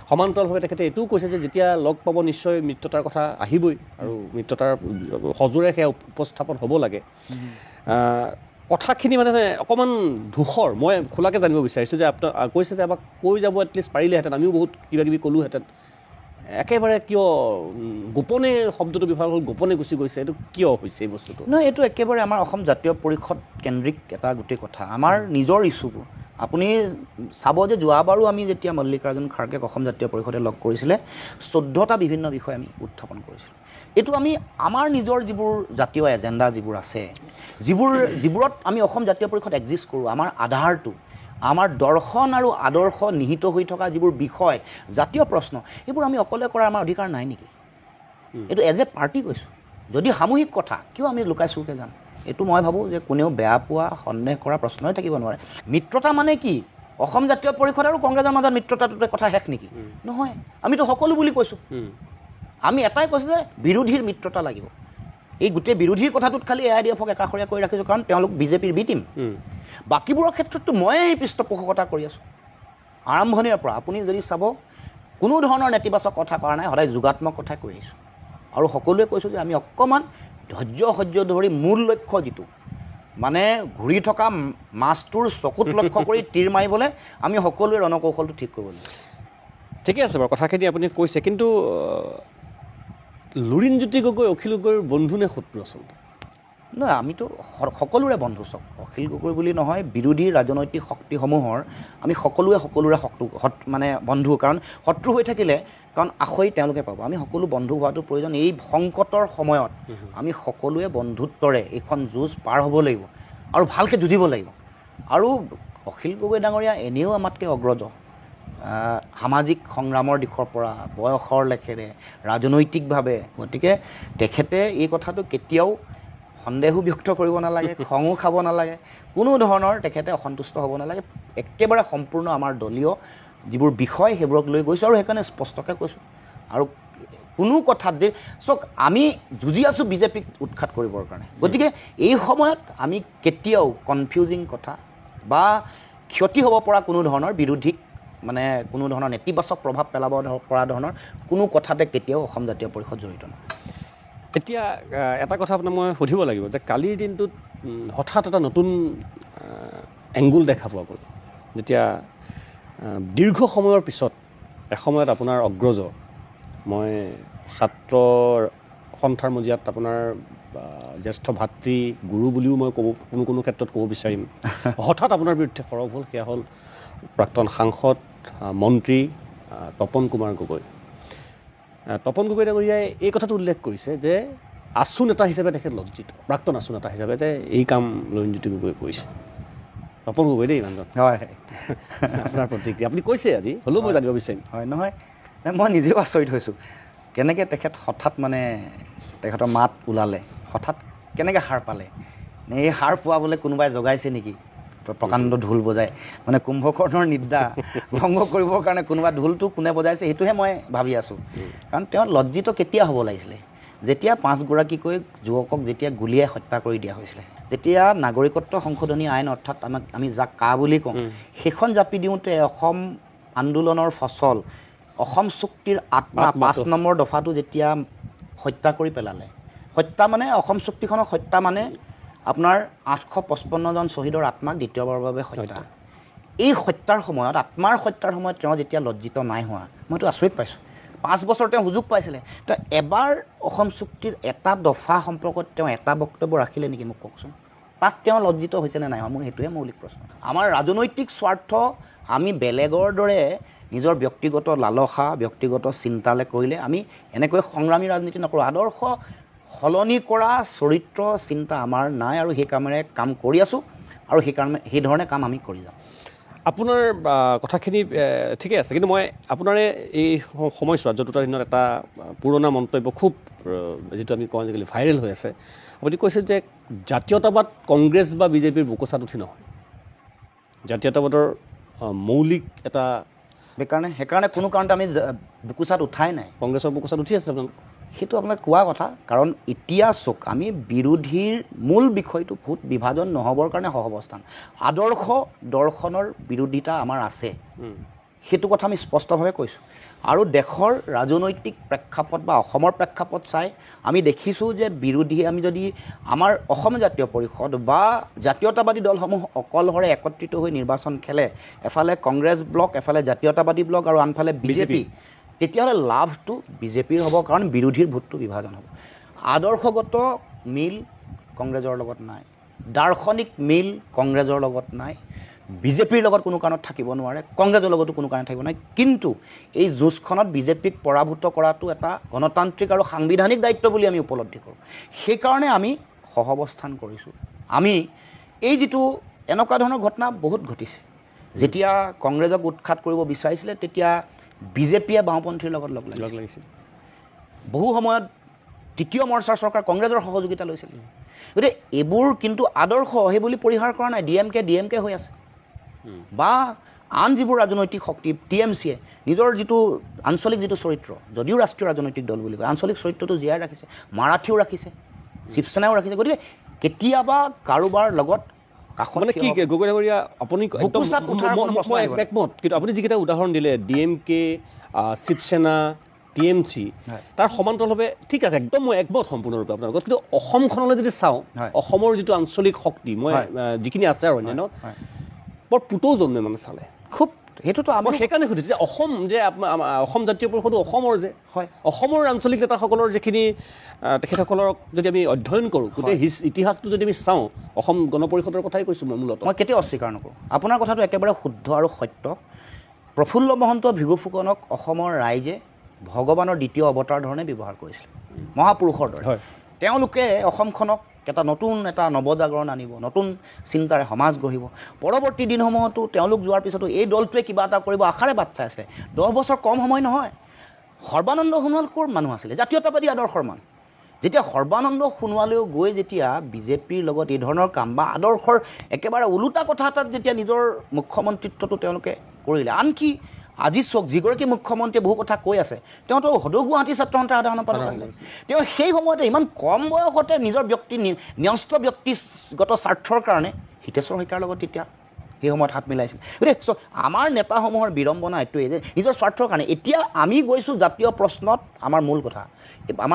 A: সমান্তৰালভাৱে তেখেতে এইটোও কৈছে যে যেতিয়া লগ পাব নিশ্চয় মিত্ৰতাৰ কথা আহিবই, আৰু মিত্ৰতাৰ সজোৰে সেয়া উপস্থাপন হ'ব লাগে। কথাখিনি মানে অকণমান ধূসৰ। মই খোলাকৈ জানিব বিচাৰিছোঁ যে আপোনাৰ কৈছে যে আমাক কৈ যাব এটলিষ্ট পাৰিলেহেঁতেন, আমিও বহুত কিবাকিবি ক'লোহেঁতেন। একেবাৰে কিয় গোপনে শব্দটো ব্যৱহাৰ হ'ল, গোপনে গুচি গৈছে, এইটো কিয় হৈছে এই বস্তুটো?
B: নহয়, এইটো একেবাৰে আমাৰ অসম জাতীয় পৰিষদ কেন্দ্ৰিক এটা গোটেই কথা, আমাৰ নিজৰ ইছ্যুবোৰ। আপুনি চাব যে যোৱাবাৰো আমি যেতিয়া মল্লিকাৰ্জুন খাৰ্গেক অসম জাতীয় পৰিষদে লগ কৰিছিলে, 14টা বিভিন্ন বিষয় আমি উত্থাপন কৰিছিলোঁ। এইটো আমি আমাৰ নিজৰ যিবোৰ জাতীয় এজেণ্ডা যিবোৰ আছে, যিবোৰত আমি অসম জাতীয় পৰিষদ এক্সিষ্ট কৰোঁ, আমাৰ আধাৰটো, আমাৰ দৰ্শন আৰু আদৰ্শ নিহিত হৈ থকা যিবোৰ বিষয়, জাতীয় প্ৰশ্ন, এইবোৰ আমি অকলে কৰাৰ আমাৰ অধিকাৰ নাই নেকি? এইটো এজ এ পাৰ্টি কৈছোঁ। যদি সামূহিক কথা, কিয় আমি লুকাই চুৰকৈ যাম? এইটো মই ভাবোঁ যে কোনেও বেয়া পোৱা, সন্দেহ কৰা প্ৰশ্নই থাকিব নোৱাৰে। মিত্ৰতা মানে কি? অসম জাতীয় পৰিষদ আৰু কংগ্ৰেছৰ মাজত মিত্ৰতাটোতে কথা শেষ নেকি? নহয়, আমিতো সকলো বুলি কৈছোঁ। আমি এটাই কৈছোঁ যে বিৰোধীৰ মিত্ৰতা লাগিব। এই গোটেই বিৰোধীৰ কথাটোত খালি AIDFক একাষৰীয়া কৰি ৰাখিছোঁ, কাৰণ তেওঁলোক বিজেপিৰ বি টিম। বাকীবোৰৰ ক্ষেত্ৰততো ময়ে এই পৃষ্ঠপোষকতা কৰি আছোঁ আৰম্ভণিৰ পৰা। আপুনি যদি চাব, কোনো ধৰণৰ নেতিবাচক কথা কৰা নাই, সদায় যোগাত্মক কথা কৈ আহিছোঁ। আৰু সকলোৱে কৈছোঁ যে আমি অকণমান ধৈৰ্য ধৰি মূল লক্ষ্য যিটো, মানে ঘূৰি থকা মাছটোৰ চকুত লক্ষ্য কৰি তীৰ মাৰিবলৈ আমি সকলোৱে ৰণকৌশলটো ঠিক কৰিব লাগিব।
A: ঠিকে আছে বাৰু, কথাখিনি আপুনি কৈছে। কিন্তু লুৰিণজ্যোতি গগৈ অখিল গগৈৰ বন্ধু নে শত্ৰু আচলতে?
B: নহয়, আমিতো সকলোৰে বন্ধু। চক অখিল গগৈ বুলি নহয়, বিৰোধী ৰাজনৈতিক শক্তিসমূহৰ আমি সকলোৰে মানে বন্ধু। কাৰণ শত্ৰু হৈ থাকিলে, কাৰণ আখৈ তেওঁলোকে পাব। আমি সকলো বন্ধু হোৱাটো প্ৰয়োজন। এই সংকটৰ সময়ত আমি সকলোৱে বন্ধুত্বৰে এইখন যুঁজ পাৰ হ'ব লাগিব আৰু ভালকৈ যুঁজিব লাগিব। আৰু অখিল গগৈ ডাঙৰীয়া এনেও আমাতকৈ অগ্ৰজ, সামাজিক সংগ্ৰামৰ দিশৰ পৰা, বয়সৰ লেখেৰে, ৰাজনৈতিকভাৱে। গতিকে তেখেতে এই কথাটো কেতিয়াও সন্দেহো ব্যক্ত কৰিব নালাগে, খঙো খাব নালাগে, কোনো ধৰণৰ তেখেতে অসন্তুষ্ট হ'ব নালাগে। একেবাৰে সম্পূৰ্ণ আমাৰ দলীয় যিবোৰ বিষয় সেইবোৰক লৈ গৈছোঁ, আৰু সেইকাৰণে স্পষ্টকৈ কৈছোঁ। আৰু কোনো কথাত যে চাওক, আমি যুঁজি আছোঁ বিজেপিক উৎখাত কৰিবৰ কাৰণে। গতিকে এই সময়ত আমি কেতিয়াও কনফিউজিং কথা বা ক্ষতি হ'ব পৰা কোনো ধৰণৰ বিৰোধীক, মানে কোনো ধৰণৰ নেতিবাচক প্ৰভাৱ পেলাব পৰা ধৰণৰ কোনো কথাতে কেতিয়াও অসম জাতীয় পৰিষদ জড়িত নহয়।
A: এতিয়া এটা কথা আপোনাক মই সুধিব লাগিব যে কালিৰ দিনটোত হঠাৎ এটা নতুন এংগুল দেখা পোৱা গ'ল, যেতিয়া দীৰ্ঘ সময়ৰ পিছত এসময়ত আপোনাৰ অগ্ৰজ, মই ছাত্ৰ সন্থাৰ মজিয়াত আপোনাৰ জ্যেষ্ঠ ভাতৃ গুৰু বুলিও মই কোনো ক্ষেত্ৰত ক'ব বিচাৰিম, হঠাৎ আপোনাৰ বিৰুদ্ধে সৰব হ'ল। সেয়া হ'ল প্ৰাক্তন সাংসদ, মন্ত্ৰী তপন কুমাৰ গগৈ। তপন গগৈ ডাঙৰীয়াই এই কথাটো উল্লেখ কৰিছে যে আছু নেতা হিচাপে তেখেত লজ্জিত, প্ৰাক্তন আছু নেতা হিচাপে, যে এই কাম লুৰিণজ্যোতি গগৈ কৰিছে। তপন গগৈ দেই মানুহজন,
B: হয়,
A: আপোনাৰ প্ৰতিক্ৰিয়া আপুনি কৈছে আজি, হ'লেও মই জানিব বিচাৰিম।
B: হয়, নহয়, মই নিজেও আচৰিত হৈছোঁ, কেনেকৈ তেখেত হঠাৎ মানে তেখেতৰ মাত ওলালে, হঠাৎ কেনেকৈ সাৰ পালে। এই সাৰ পোৱাবলৈ কোনোবাই জগাইছে নেকি? প্ৰকাণ্ড ঢোল বজাই, মানে কুম্ভকৰ্ণৰ নিদ্ৰা ভংগ কৰিবৰ কাৰণে কোনোবা ঢোলটো কোনে বজাইছে, সেইটোহে মই ভাবি আছোঁ। কাৰণ তেওঁ লজ্জিত কেতিয়া হ'ব লাগিছিলে? যেতিয়া 5গৰাকীকৈ যুৱকক যেতিয়া গুলীয়াই হত্যা কৰি দিয়া হৈছিলে, যেতিয়া নাগৰিকত্ব সংশোধনী আইন, অৰ্থাৎ আমি যাক কা বুলি কওঁ, সেইখন জাপি দিওঁতে অসম আন্দোলনৰ ফচল, অসম চুক্তিৰ আত্মা 5 নম্বৰ দফাটো যেতিয়া হত্যা কৰি পেলালে, হত্যা মানে অসম চুক্তিখনক হত্যা মানে আপোনাৰ 855জন শ্বহীদৰ আত্মাক দ্বিতীয়বাৰৰ বাবে হত্যা। এই হত্যাৰ সময়ত, আত্মাৰ হত্যাৰ সময়ত তেওঁ যেতিয়া লজ্জিত নাই হোৱা, মইতো আচৰিত পাইছোঁ। 5 বছৰ তেওঁ সুযোগ পাইছিলে, তো এবাৰ অসম চুক্তিৰ এটা দফা সম্পৰ্কত তেওঁ এটা বক্তব্য ৰাখিলে নেকি? মোক কওকচোন। তাত তেওঁ লজ্জিত হৈছেনে নাই মোৰ সেইটোৱে মৌলিক প্ৰশ্ন আমাৰ ৰাজনৈতিক স্বাৰ্থ আমি বেলেগৰ দৰে নিজৰ ব্যক্তিগত লালসা ব্যক্তিগত চিন্তালে কৰিলে আমি এনেকৈ সংগ্ৰামী ৰাজনীতি নকৰোঁ আদৰ্শ সলনি কৰা চৰিত্ৰ চিন্তা আমাৰ নাই আৰু সেই কামেৰে কাম কৰি আছোঁ আৰু সেই ধৰণে কাম আমি কৰি যাম
A: আপোনাৰ কথাখিনি ঠিকে আছে কিন্তু মই আপোনাৰে এই সময়ছোৱাত য'ত দিনত এটা পুৰণা মন্তব্য খুব যিটো আমি কওঁ আজিকালি ভাইৰেল হৈ আছে আপুনি কৈছে যে জাতীয়তাবাদ কংগ্ৰেছ বা বিজেপিৰ বুকুচাত উঠি নহয় জাতীয়তাবাদৰ মৌলিক এটা
B: সেইকাৰণে কোনো কাৰণতে আমি বুকুচাত উঠাই নাই
A: কংগ্ৰেছৰ বুকুচাত উঠি আছে আপোনালোক
B: সেইটো আপোনাক কোৱা কথা কাৰণ এতিয়া চোক আমি বিৰোধীৰ মূল বিষয়টো ভোট বিভাজন নহ'বৰ কাৰণে সহাৱস্থান আদৰ্শ দৰ্শনৰ বিৰোধিতা আমাৰ আছে সেইটো কথা আমি স্পষ্টভাৱে কৈছোঁ আৰু দেশৰ ৰাজনৈতিক প্ৰেক্ষাপট বা অসমৰ প্ৰেক্ষাপট চাই আমি দেখিছোঁ যে বিৰোধীয়ে আমি যদি আমাৰ অসম জাতীয় পৰিষদ বা জাতীয়তাবাদী দলসমূহ অকলশৰে একত্ৰিত হৈ নিৰ্বাচন খেলে এফালে কংগ্ৰেছ ব্লক এফালে জাতীয়তাবাদী ব্লক আৰু আনফালে বিজেপি তেতিয়াহ'লে লাভটো বিজেপিৰ হ'ব কাৰণ বিৰোধীৰ ভোটটো বিভাজন হ'ব আদৰ্শগত মিল কংগ্ৰেছৰ লগত নাই দাৰ্শনিক মিল কংগ্ৰেছৰ লগত নাই বিজেপিৰ লগত কোনো কাৰণত থাকিব নোৱাৰে কংগ্ৰেছৰ লগতো কোনো কাৰণত থাকিব নাই কিন্তু এই যুঁজখনত বিজেপিক পৰাভূত কৰাটো এটা গণতান্ত্ৰিক আৰু সাংবিধানিক দায়িত্ব বুলি আমি উপলব্ধি কৰোঁ সেইকাৰণে আমি সহাৱস্থান কৰিছোঁ আমি এই যিটো এনেকুৱা ধৰণৰ ঘটনা বহুত ঘটিছে যেতিয়া কংগ্ৰেছক উৎখাত কৰিব বিচাৰিছিলে তেতিয়া বিজেপিয়ে বাওঁপন্থীৰ লগত লগ লাগিছিল বহু সময়ত তৃতীয় মৰ্চাৰ চৰকাৰ কংগ্ৰেছৰ সহযোগিতা লৈছিল গতিকে এইবোৰ কিন্তু আদৰ্শ সেই বুলি পৰিহাৰ কৰা নাই ডি এম কে হৈ আছে বা আন যিবোৰ ৰাজনৈতিক শক্তি TMCয়ে নিজৰ যিটো আঞ্চলিক যিটো চৰিত্ৰ যদিও ৰাষ্ট্ৰীয় ৰাজনৈতিক দল বুলি কয় আঞ্চলিক চৰিত্ৰটো জীয়াই ৰাখিছে মাৰাঠীও ৰাখিছে শিৱসেনাও ৰাখিছে গতিকে কেতিয়াবা কাৰোবাৰ লগত
A: মানে কি গগৈ ডাঙৰীয়া আপুনি একমত কিন্তু আপুনি যিকেইটা উদাহৰণ দিলে DMK শিৱসেনা TMC তাৰ সমান্তৰালভাৱে ঠিক আছে একদম মই একমত সম্পূৰ্ণৰূপে আপোনাৰ লগত কিন্তু অসমখনলৈ যদি চাওঁ অসমৰ যিটো আঞ্চলিক শক্তি মই যিখিনি আছে আৰু অন্যান্য বৰ পুতৌ জন্মে মানে চালে খুব সেইটোতো আমাৰ সেইকাৰণে সুধিছোঁ যে অসম যে অসম জাতীয় পৰিষদো অসমৰ যে হয় অসমৰ আঞ্চলিক নেতাসকলৰ যিখিনি তেখেতসকলক যদি আমি অধ্যয়ন কৰোঁ গোটেই ইতিহাসটো যদি আমি চাওঁ অসম গণ পৰিষদৰ কথাই কৈছোঁ মই মূলতঃ মই
B: কেতিয়াও অস্বীকাৰ নকৰোঁ আপোনাৰ কথাটো একেবাৰে শুদ্ধ আৰু সত্য প্ৰফুল্ল মহন্ত ভিগু ফুকনক অসমৰ ৰাইজে ভগৱানৰ দ্বিতীয় অৱতাৰ ধৰণে ব্যৱহাৰ কৰিছিল মহাপুৰুষৰ দৰে তেওঁলোকে অসমখনক এটা নতুন এটা নৱজাগৰণ আনিব নতুন চিন্তাৰে সমাজ গঢ়িব পৰৱৰ্তী দিনসমূহতো তেওঁলোক যোৱাৰ পিছতো এই দলটোৱে কিবা এটা কৰিব আশাৰে বাট চাই আছে 10 বছৰ কম সময় নহয় সৰ্বানন্দ সোণোৱাল ক'ৰ মানুহ আছিলে জাতীয়তাবাদী আদৰ্শৰ মানুহ যেতিয়া সৰ্বানন্দ সোণোৱালেও গৈ যেতিয়া বিজেপিৰ লগত এই ধৰণৰ কাম বা আদৰ্শৰ একেবাৰে ওলোটা কথা এটাত যেতিয়া নিজৰ মুখ্যমন্ত্ৰীত্বটো তেওঁলোকে কৰিলে আনকি আজি চক যিগৰাকী মুখ্যমন্ত্ৰীয়ে বহু কথা কৈ আছে তেওঁতো সদৌ গুৱাহাটী ছাত্ৰ সন্থাৰ সাধাৰণ সম্পাদক আছিলে তেওঁ সেই সময়তে ইমান কম বয়সতে নিজৰ ন্যস্ত ব্যক্তিগত স্বাৰ্থৰ কাৰণে হিতেশ্বৰ শইকীয়াৰ লগত তেতিয়া সেই সময়ত হাত মিলাইছিল গতিকে আমাৰ নেতাসমূহৰ বিড়ম্বনা এইটোৱেই যে নিজৰ স্বাৰ্থৰ কাৰণে এতিয়া আমি গৈছোঁ জাতীয় প্ৰশ্নত আমাৰ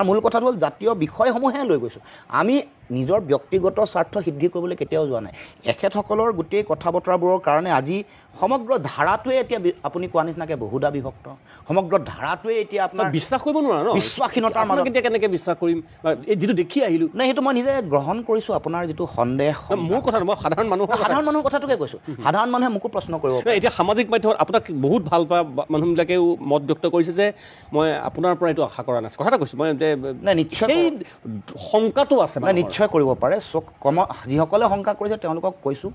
B: মূল কথাটো হ'ল জাতীয় বিষয়সমূহে লৈ গৈছোঁ আমি নিজৰ ব্যক্তিগত স্বাৰ্থ সিদ্ধি কৰিবলৈ কেতিয়াও যোৱা নাই এখেতসকলৰ গোটেই কথা বতৰাবোৰৰ কাৰণে আজি সমগ্ৰ ধাৰাটোৱে এতিয়া আপুনি কোৱা নিচিনাকৈ বহুদা বিভক্ত সমগ্ৰ ধাৰাটোৱে এতিয়া আপোনাৰ
A: বিশ্বাস কৰিব নোৱাৰা ন
B: বিশ্বাসহীনতাৰ মাজত
A: কেতিয়া কেনেকৈ বিশ্বাস কৰিম এই যিটো দেখি আহিলোঁ
B: নাই সেইটো মই নিজে গ্ৰহণ কৰিছোঁ আপোনাৰ যিটো সন্দেহ
A: মোৰ কথা মই সাধাৰণ
B: মানুহৰ কথাটোকে কৈছোঁ সাধাৰণ মানুহে মোকো প্ৰশ্ন কৰিব
A: এতিয়া সামাজিক মাধ্যমত আপোনাক বহুত ভাল পোৱা মানুহবিলাকেও মত ব্যক্ত কৰিছে যে মই আপোনাৰ পৰা এইটো আশা কৰা নাছিলোঁ কথা এটা কৈছোঁ মই
B: নাই নিশ্চয়
A: সেই শংকাটো আছে
B: নিশ্চয় কৰিব পাৰে যিসকলে শংকা কৰিছে তেওঁলোকক কৈছোঁ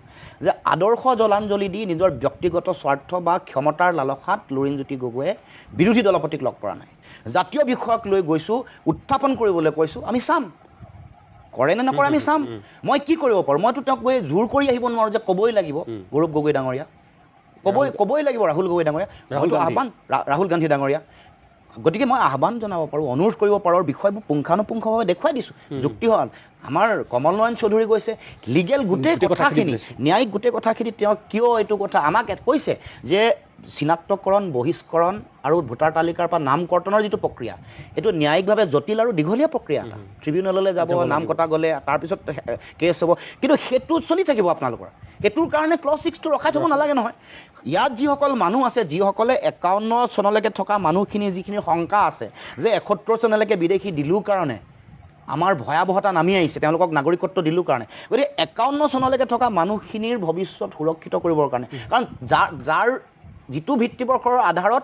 B: যে আদৰ্শ জলাঞ্জলি দি নিজৰ ব্যক্তিগত স্বাৰ্থ বা ক্ষমতাৰ লালসাত লুৰিণজ্যোতি গগৈয়ে বিৰোধী দলপতিক লগ কৰা নাই জাতীয় বিষয়ক লৈ গৈছোঁ উত্থাপন কৰিবলৈ কৈছোঁ আমি চাম কৰে নে নকৰে আমি চাম মই কি কৰিব পাৰোঁ মইতো তেওঁক গৈ জোৰ কৰি আহিব নোৱাৰোঁ যে ক'বই লাগিব গৌৰৱ গগৈ ডাঙৰীয়া ক'বই লাগিব ৰাহুল গগৈ ডাঙৰীয়া ৰাহুল গান্ধী ডাঙৰীয়া গতিকে মই আহ্বান জনাব পাৰোঁ অনুৰোধ কৰিব পাৰোঁ বিষয়বোৰ পুংখানুপুংখভাৱে দেখুৱাই দিছোঁ যুক্তি হ'ল আমাৰ কমল নয়ন চৌধুৰী কৈছে লিগেল গোটেই কথাখিনি ন্যায়িক গোটেই কথাখিনি তেওঁ কিয় এইটো কথা আমাক কৈছে যে চিনাক্তকৰণ বহিষ্কৰণ আৰু ভোটাৰ তালিকাৰ পৰা নাম কৰ্তনৰ যিটো প্ৰক্ৰিয়া এইটো ন্যায়িকভাৱে জটিল আৰু দীঘলীয়া প্ৰক্ৰিয়া এটা ট্ৰিবিউনেললৈ যাব নাম কটা গ'লে তাৰপিছত কেছ হ'ব কিন্তু সেইটো চলি থাকিব আপোনালোকৰ সেইটোৰ কাৰণে ক্লজ 6টো ৰখাই থ'ব নালাগে নহয় ইয়াত যিসকল মানুহ আছে যিসকলে 51 চনলৈকে থকা মানুহখিনি যিখিনি শংকা আছে যে 71 চনলৈকে বিদেশী দিলোঁ কাৰণে আমাৰ ভয়াৱহতা নামি আহিছে তেওঁলোকক নাগৰিকত্ব দিলোঁ কাৰণে। গতিকে 51 চনলৈকে থকা মানুহখিনিৰ ভৱিষ্যত সুৰক্ষিত কৰিবৰ কাৰণে, কাৰণ যাৰ যিটো ভিত্তিবৰ্ষৰ আধাৰত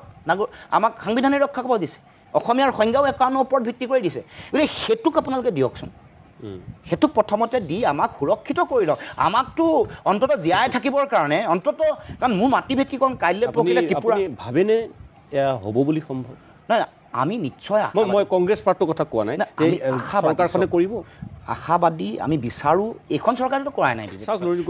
B: আমাক সাংবিধানিক ৰক্ষা কৰিব দিছে, অসমীয়াৰ সংজ্ঞাও 51 ওপৰত ভিত্তি কৰি দিছে। গতিকে সেইটোক আপোনালোকে দিয়কচোন, সেইটোক প্ৰথমতে দি আমাক সুৰক্ষিত কৰি লওক। আমাকতো অন্ততঃ জীয়াই থাকিবৰ কাৰণে কাৰণ মোৰ মাতৃভেটিকৰণ কাইলৈ পৰহিলে ত্ৰিপুৰা
A: ভাবেনে এয়া হ'ব বুলি সম্ভৱ?
B: নাই, আমি নিশ্চয়
A: মই কংগ্ৰেছ পাৰ্টিৰ কথা কোৱা নাই, চৰকাৰখনে কৰিব
B: আশাবাদী, আমি বিচাৰোঁ। এইখন চৰকাৰেতো কৰাই নাই,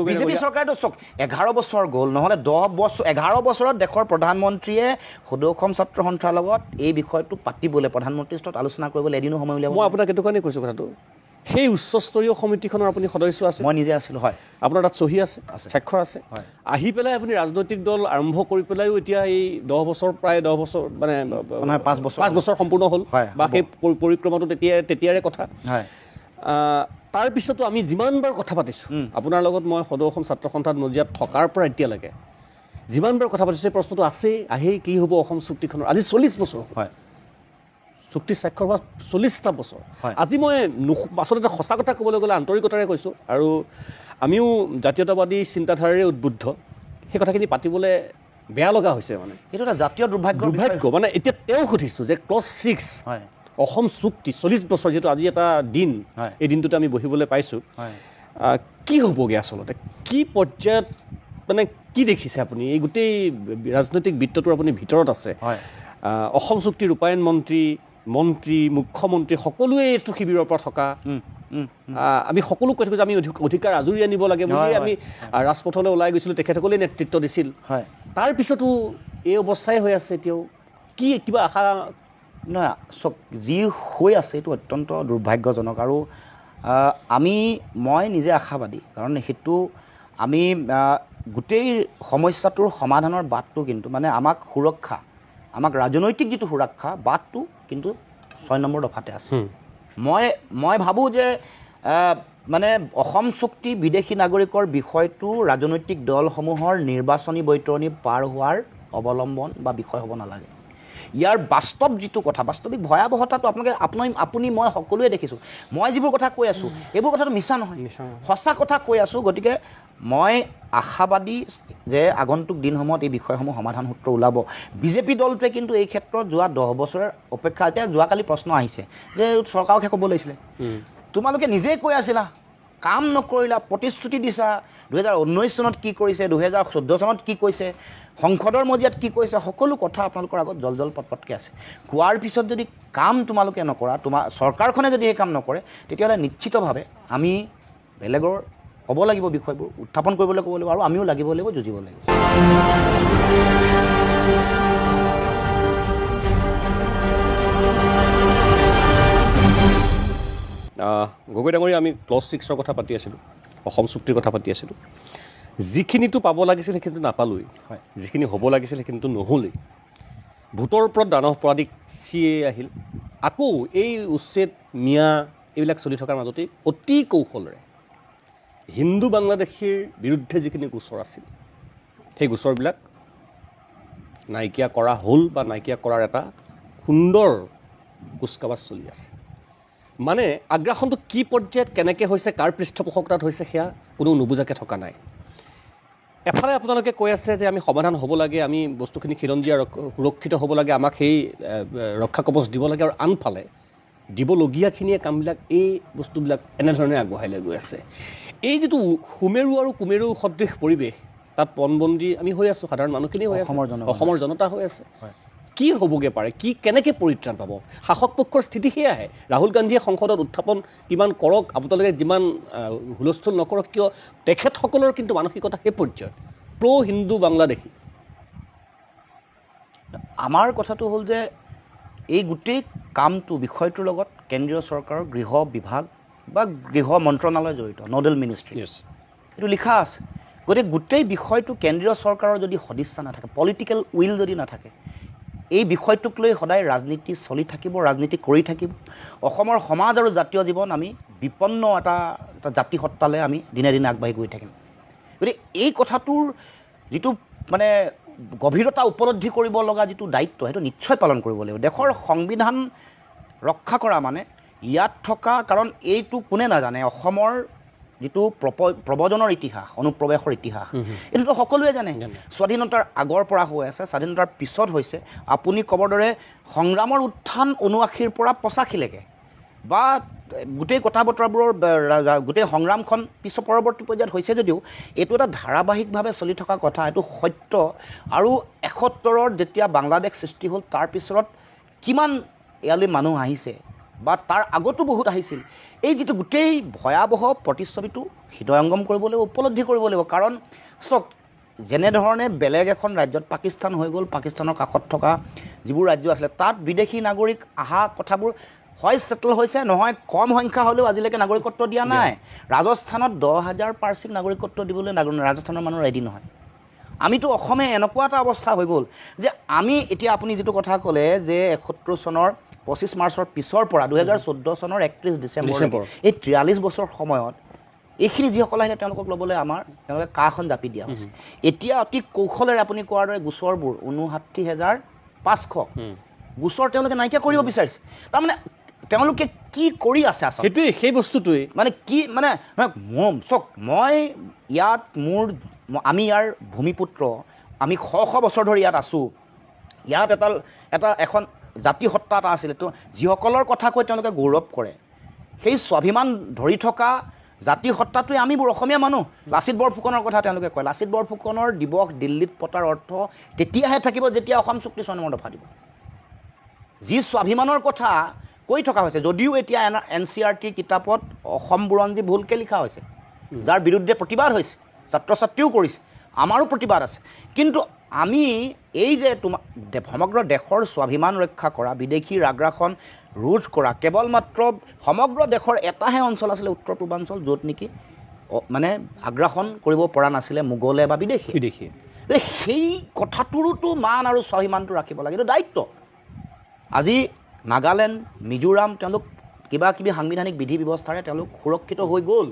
B: বিজেপি চৰকাৰেতো চাওক 11 বছৰ গ'ল, নহ'লে 11 বছৰত দেশৰ প্ৰধানমন্ত্ৰীয়ে সদৌ অসম ছাত্ৰ সন্থাৰ লগত এই বিষয়টো পাতিবলৈ, প্ৰধানমন্ত্ৰীৰ স্তৰত আলোচনা কৰিবলৈ এদিনো সময় উলিয়াব।
A: মই আপোনাক এইটো কাৰণেই কৈছোঁ কথাটো, সেই উচ্চস্তৰীয় সমিতিখনৰ আপুনি সদস্য আছে?
B: মই নিজে আছিলোঁ। হয়,
A: আপোনাৰ তাত চহী আছে, স্বাক্ষৰ আছে। আহি পেলাই আপুনি ৰাজনৈতিক দল আৰম্ভ কৰি পেলাইও এতিয়া এই 10 বছৰ প্ৰায় 10 বছৰ মানে 5 বছৰ সম্পূৰ্ণ হ'ল, বা সেই পৰিক্ৰমাটো তেতিয়াৰে কথা। তাৰপিছতো আমি যিমানবাৰ কথা পাতিছোঁ আপোনাৰ লগত, মই সদৌ অসম ছাত্ৰ সন্থাত মজিয়াত থকাৰ পৰা এতিয়ালৈকে যিমানবাৰ কথা পাতিছোঁ, এই প্ৰশ্নটো আছেই, আহেই, কি হ'ব অসম চুক্তিখনৰ? আজি 40 বছৰ হয়, চুক্তি স্বাক্ষৰ হোৱা 40টা বছৰ। আজি মই আচলতে সঁচা কথা ক'বলৈ গ'লে আন্তৰিকতাৰে কৈছোঁ, আৰু আমিও জাতীয়তাবাদী চিন্তাধাৰাৰে উদ্বুদ্ধ, সেই কথাখিনি পাতিবলৈ বেয়া লগা হৈছে। মানে
B: এইটো এটা জাতীয় দুৰ্ভাগ্য।
A: মানে এতিয়া তেওঁ সুধিছোঁ যে ক্লজ 6 অসম চুক্তি 40 বছৰ, যিহেতু আজি এটা দিন, এই দিনটোতে আমি বহিবলৈ পাইছোঁ, কি হ'বগৈ আচলতে? কি পৰ্যায়ত, মানে কি দেখিছে আপুনি? এই গোটেই ৰাজনৈতিক বৃত্তটোৰ আপুনি ভিতৰত আছে। অসম চুক্তি ৰূপায়ণ মন্ত্ৰী, মুখ্যমন্ত্ৰী সকলোৱে এইটো শিবিৰৰ পৰা থকা, আমি সকলো কৈ থাকোঁ যে আমি অধিকাৰ আজৰি আনিব লাগে বুলি আমি ৰাজপথলৈ ওলাই গৈছিলোঁ, তেখেতসকলেই নেতৃত্ব দিছিল। তাৰপিছতো এই অৱস্থাই হৈ আছে এতিয়াও। কি কিবা আশা?
B: নহয়, চব যি হৈ আছে এইটো অত্যন্ত দুৰ্ভাগ্যজনক, আৰু মই নিজে আশাবাদী, কাৰণ সেইটো আমি গোটেই সমস্যাটোৰ সমাধানৰ বাটটো কিন্তু মানে আমাক সুৰক্ষা, আমাক ৰাজনৈতিক যিটো সুৰক্ষা বাটটো কিন্তু 6 নম্বৰ দফাতে আছে। মই ভাবোঁ যে মানে অসম চুক্তি বিদেশী নাগৰিকৰ বিষয়টো ৰাজনৈতিক দলসমূহৰ নিৰ্বাচনী বৈতৰণি পাৰ হোৱাৰ অৱলম্বন বা বিষয় হ'ব নালাগে। ইয়াৰ বাস্তৱ যিটো কথা, বাস্তৱিক ভয়াৱহতাটো আপুনি মই সকলোৱে দেখিছোঁ। মই যিবোৰ কথা কৈ আছোঁ এইবোৰ কথাটো মিছা নহয়, সঁচা কথা কৈ আছোঁ। গতিকে মই আশাবাদী যে আগন্তুক দিনসমূহত এই বিষয়সমূহ সমাধান সূত্ৰ ওলাব। বিজেপি দলটোৱে কিন্তু এই ক্ষেত্ৰত যোৱা 10 বছৰৰ অপেক্ষা, এতিয়া যোৱাকালি প্ৰশ্ন আহিছে যে চৰকাৰকহে ক'ব লাগিছিলে, তোমালোকে নিজেই কৈ আছিলা, কাম নকৰিলা, প্ৰতিশ্ৰুতি দিছা, 2019 চনত কি কৰিছে, 2014 চনত কি কৈছে, সংসদৰ মজিয়াত কি কৈছে, সকলো কথা আপোনালোকৰ আগত জল পটপটকৈ আছে। কোৱাৰ পিছত যদি কাম তোমালোকে নকৰা, চৰকাৰখনে যদি এই কাম নকৰে, তেতিয়াহ'লে নিশ্চিতভাৱে আমি বেলেগৰ ক'ব লাগিব, বিষয়বোৰ উত্থাপন কৰিবলৈ ক'ব লাগিব, আৰু আমিও লাগিব যুঁজিব লাগিব।
A: গগৈ ডাঙৰীয়া, আমি ক্লজ 6ৰ কথা পাতি আছিলোঁ, অসম চুক্তিৰ কথা পাতি আছিলোঁ। যিখিনিতো পাব লাগিছিল সেইখিনিতো নাপালোৱেই, যিখিনি হ'ব লাগিছিল সেইখিনিতো নহ'লেই। ভোটৰ ওপৰত দানৱ পৰাধিক CA আহিল, আকৌ এই উচ্ছেদ মিয়া এইবিলাক চলি থকাৰ মাজতেই অতি কৌশলেৰে হিন্দু বাংলাদেশীৰ বিৰুদ্ধে যিখিনি গোচৰ আছিল, সেই গোচৰবিলাক নাইকিয়া কৰা হ'ল, বা নাইকিয়া কৰাৰ এটা সুন্দৰ কুচকাৱাজ চলি আছে। মানে আগ্ৰাসনটো কি পৰ্যায়ত কেনেকৈ হৈছে, কাৰ পৃষ্ঠপোষকতাত হৈছে, সেয়া কোনো নুবুজাকৈ থকা নাই। এফালে আপোনালোকে কৈ আছে যে আমি সমাধান হ'ব লাগে, আমি বস্তুখিনি খিলঞ্জীয়া সুৰক্ষিত হ'ব লাগে, আমাক সেই ৰক্ষা কৱচ দিব লাগে, আৰু আনফালে দিবলগীয়াখিনিয়ে কামবিলাক, এই বস্তুবিলাক এনেধৰণে আগবঢ়াই লৈ গৈ আছে। এই যিটো সুমেৰু আৰু কুমেৰু সদৃশ পৰিৱেশ, তাত পণবন্দী আমি হৈ আছোঁ, সাধাৰণ মানুহখিনি হৈ আছে, অসমৰ জনতা হৈ আছে। কি হ'বগৈ পাৰে, কেনেকৈ পৰিত্ৰাণ পাব? শাসক পক্ষৰ স্থিতি সেয়াহে। ৰাহুল গান্ধীয়ে সংসদত উত্থাপন কিমান কৰক, আপোনালোকে যিমান হুলস্থুল নকৰক কিয়, তেখেতসকলৰ কিন্তু মানসিকতা সেই পৰ্যায়ত হিন্দু বাংলাদেশী।
B: আমাৰ কথাটো হ'ল যে এই গোটেই কামটো, বিষয়টোৰ লগত কেন্দ্ৰীয় চৰকাৰৰ গৃহ বিভাগ বা গৃহ মন্ত্ৰণালয় জড়িত, নডেল মিনিষ্ট্ৰী, এইটো লিখা আছে। গতিকে গোটেই বিষয়টো কেন্দ্ৰীয় চৰকাৰৰ যদি সদিচ্ছা নাথাকে, পলিটিকেল উইল যদি নাথাকে, এই বিষয়টোক লৈ সদায় ৰাজনীতি চলি থাকিব, ৰাজনীতি কৰি থাকিব। অসমৰ সমাজ আৰু জাতীয় জীৱন আমি বিপন্ন এটা জাতিসত্তালৈ আমি দিনে দিনে আগবাঢ়ি গৈ থাকিম। গতিকে এই কথাটোৰ যিটো মানে গভীৰতা উপলব্ধি কৰিব লগা যিটো দায়িত্ব, সেইটো নিশ্চয় পালন কৰিব লাগিব। দেশৰ সংবিধান ৰক্ষা কৰা মানে ইয়াত থকা কাৰণ এইটো কোনে নাজানে অসমৰ যিটো প্ৰব্ৰজনৰ ইতিহাস অনুপ্ৰৱেশৰ ইতিহাস এইটোতো সকলোৱে জানে স্বাধীনতাৰ আগৰ পৰা হৈ আছে স্বাধীনতাৰ পিছত হৈছে আপুনি ক'বৰ দৰে সংগ্ৰামৰ উত্থান ৭৯ৰ পৰা ৮৫লৈকে বা গোটেই কথা বতৰাবোৰৰ গোটেই সংগ্ৰামখন পিছৰ পৰৱৰ্তী পৰ্যায়ত হৈছে যদিও এইটো এটা ধাৰাবাহিকভাৱে চলি থকা কথা এইটো সত্য আৰু ৭১ৰ যেতিয়া বাংলাদেশ সৃষ্টি হ'ল তাৰ পিছত কিমান ইয়ালৈ মানুহ আহিছে বা তাৰ আগতো বহুত আহিছিল এই যিটো গোটেই ভয়াৱহ প্ৰতিচ্ছবিটো হৃদয়ংগম কৰিব লাগিব উপলব্ধি কৰিব লাগিব কাৰণ চাওক যেনেধৰণে বেলেগ এখন ৰাজ্যত পাকিস্তান হৈ গ'ল পাকিস্তানৰ কাষত থকা যিবোৰ ৰাজ্য আছিলে তাত বিদেশী নাগৰিক অহা কথাবোৰ হয় ছেটেল হৈছে নহয় কম সংখ্যা হ'লেও আজিলৈকে নাগৰিকত্ব দিয়া নাই ৰাজস্থানত ১০,০০০ পাৰ্চিক নাগৰিকত্ব দিবলৈ ৰাজস্থানৰ মানুহ ৰেডি নহয় আমিতো অসমে এনেকুৱা এটা অৱস্থা হৈ গ'ল যে আমি এতিয়া আপুনি যিটো কথা ক'লে যে ৭১ চনৰ ২৫ মাৰ্চৰ পিছৰ পৰা ২০১৪ চনৰ ৩১ ডিচেম্বৰ এই ৪৩ বছৰ সময়ত এইখিনি যিসকল আহিলে তেওঁলোকক ল'বলৈ তেওঁলোকে কাখন জাপি দিয়া হৈছে এতিয়া অতি কৌশলেৰে আপুনি কোৱাৰ দৰে গোচৰবোৰ ৫৯,৫০০ গোচৰ তেওঁলোকে নাইকিয়া কৰিব বিচাৰিছে তাৰমানে তেওঁলোকে কি কৰি আছে আচলতে
A: সেইটোৱে সেই বস্তুটোৱে মানে
B: কি মানে চাওক মই ইয়াত আমি ইয়াৰ ভূমিপুত্ৰ আমি শ বছৰ ধৰি ইয়াত আছোঁ ইয়াত এখন জাতি সত্তা এটা আছিলে তো যিসকলৰ কথা কৈ তেওঁলোকে গৌৰৱ কৰে সেই স্বাভিমান ধৰি থকা জাতি সত্তাটোৱে আমিবোৰ অসমীয়া মানুহ লাচিত বৰফুকনৰ কথা তেওঁলোকে কয় লাচিত বৰফুকনৰ দিৱস দিল্লীত পতাৰ অৰ্থ তেতিয়াহে থাকিব যেতিয়া অসম চুক্তি ৬ নম্বৰ দফা দিব যি স্বাভিমানৰ কথা কৈ থকা হৈছে যদিও এতিয়া NCERT কিতাপত অসম বুৰঞ্জী ভুলকৈ লিখা হৈছে যাৰ বিৰুদ্ধে প্ৰতিবাদ হৈছে ছাত্ৰ ছাত্ৰীও কৰিছে আমাৰো প্ৰতিবাদ আছে কিন্তু আমি এই যে সমগ্ৰ দেশৰ স্বাভিমান ৰক্ষা কৰা বিদেশীৰ আগ্ৰাসন ৰোধ কৰা কেৱল মাত্ৰ সমগ্ৰ দেশৰ এটাহে অঞ্চল আছিলে উত্তৰ পূৰ্বাঞ্চল য'ত নেকি মানে আগ্ৰাসন কৰিব পৰা নাছিলে মোগলে বা বিদেশী সেই কথাটোৰোতো মান আৰু স্বাভিমানটো ৰাখিব লাগে এইটো দায়িত্ব আজি নাগালেণ্ড মিজোৰাম তেওঁলোক কিবা কিবি সাংবিধানিক বিধি ব্যৱস্থাৰে তেওঁলোক সুৰক্ষিত হৈ গ'ল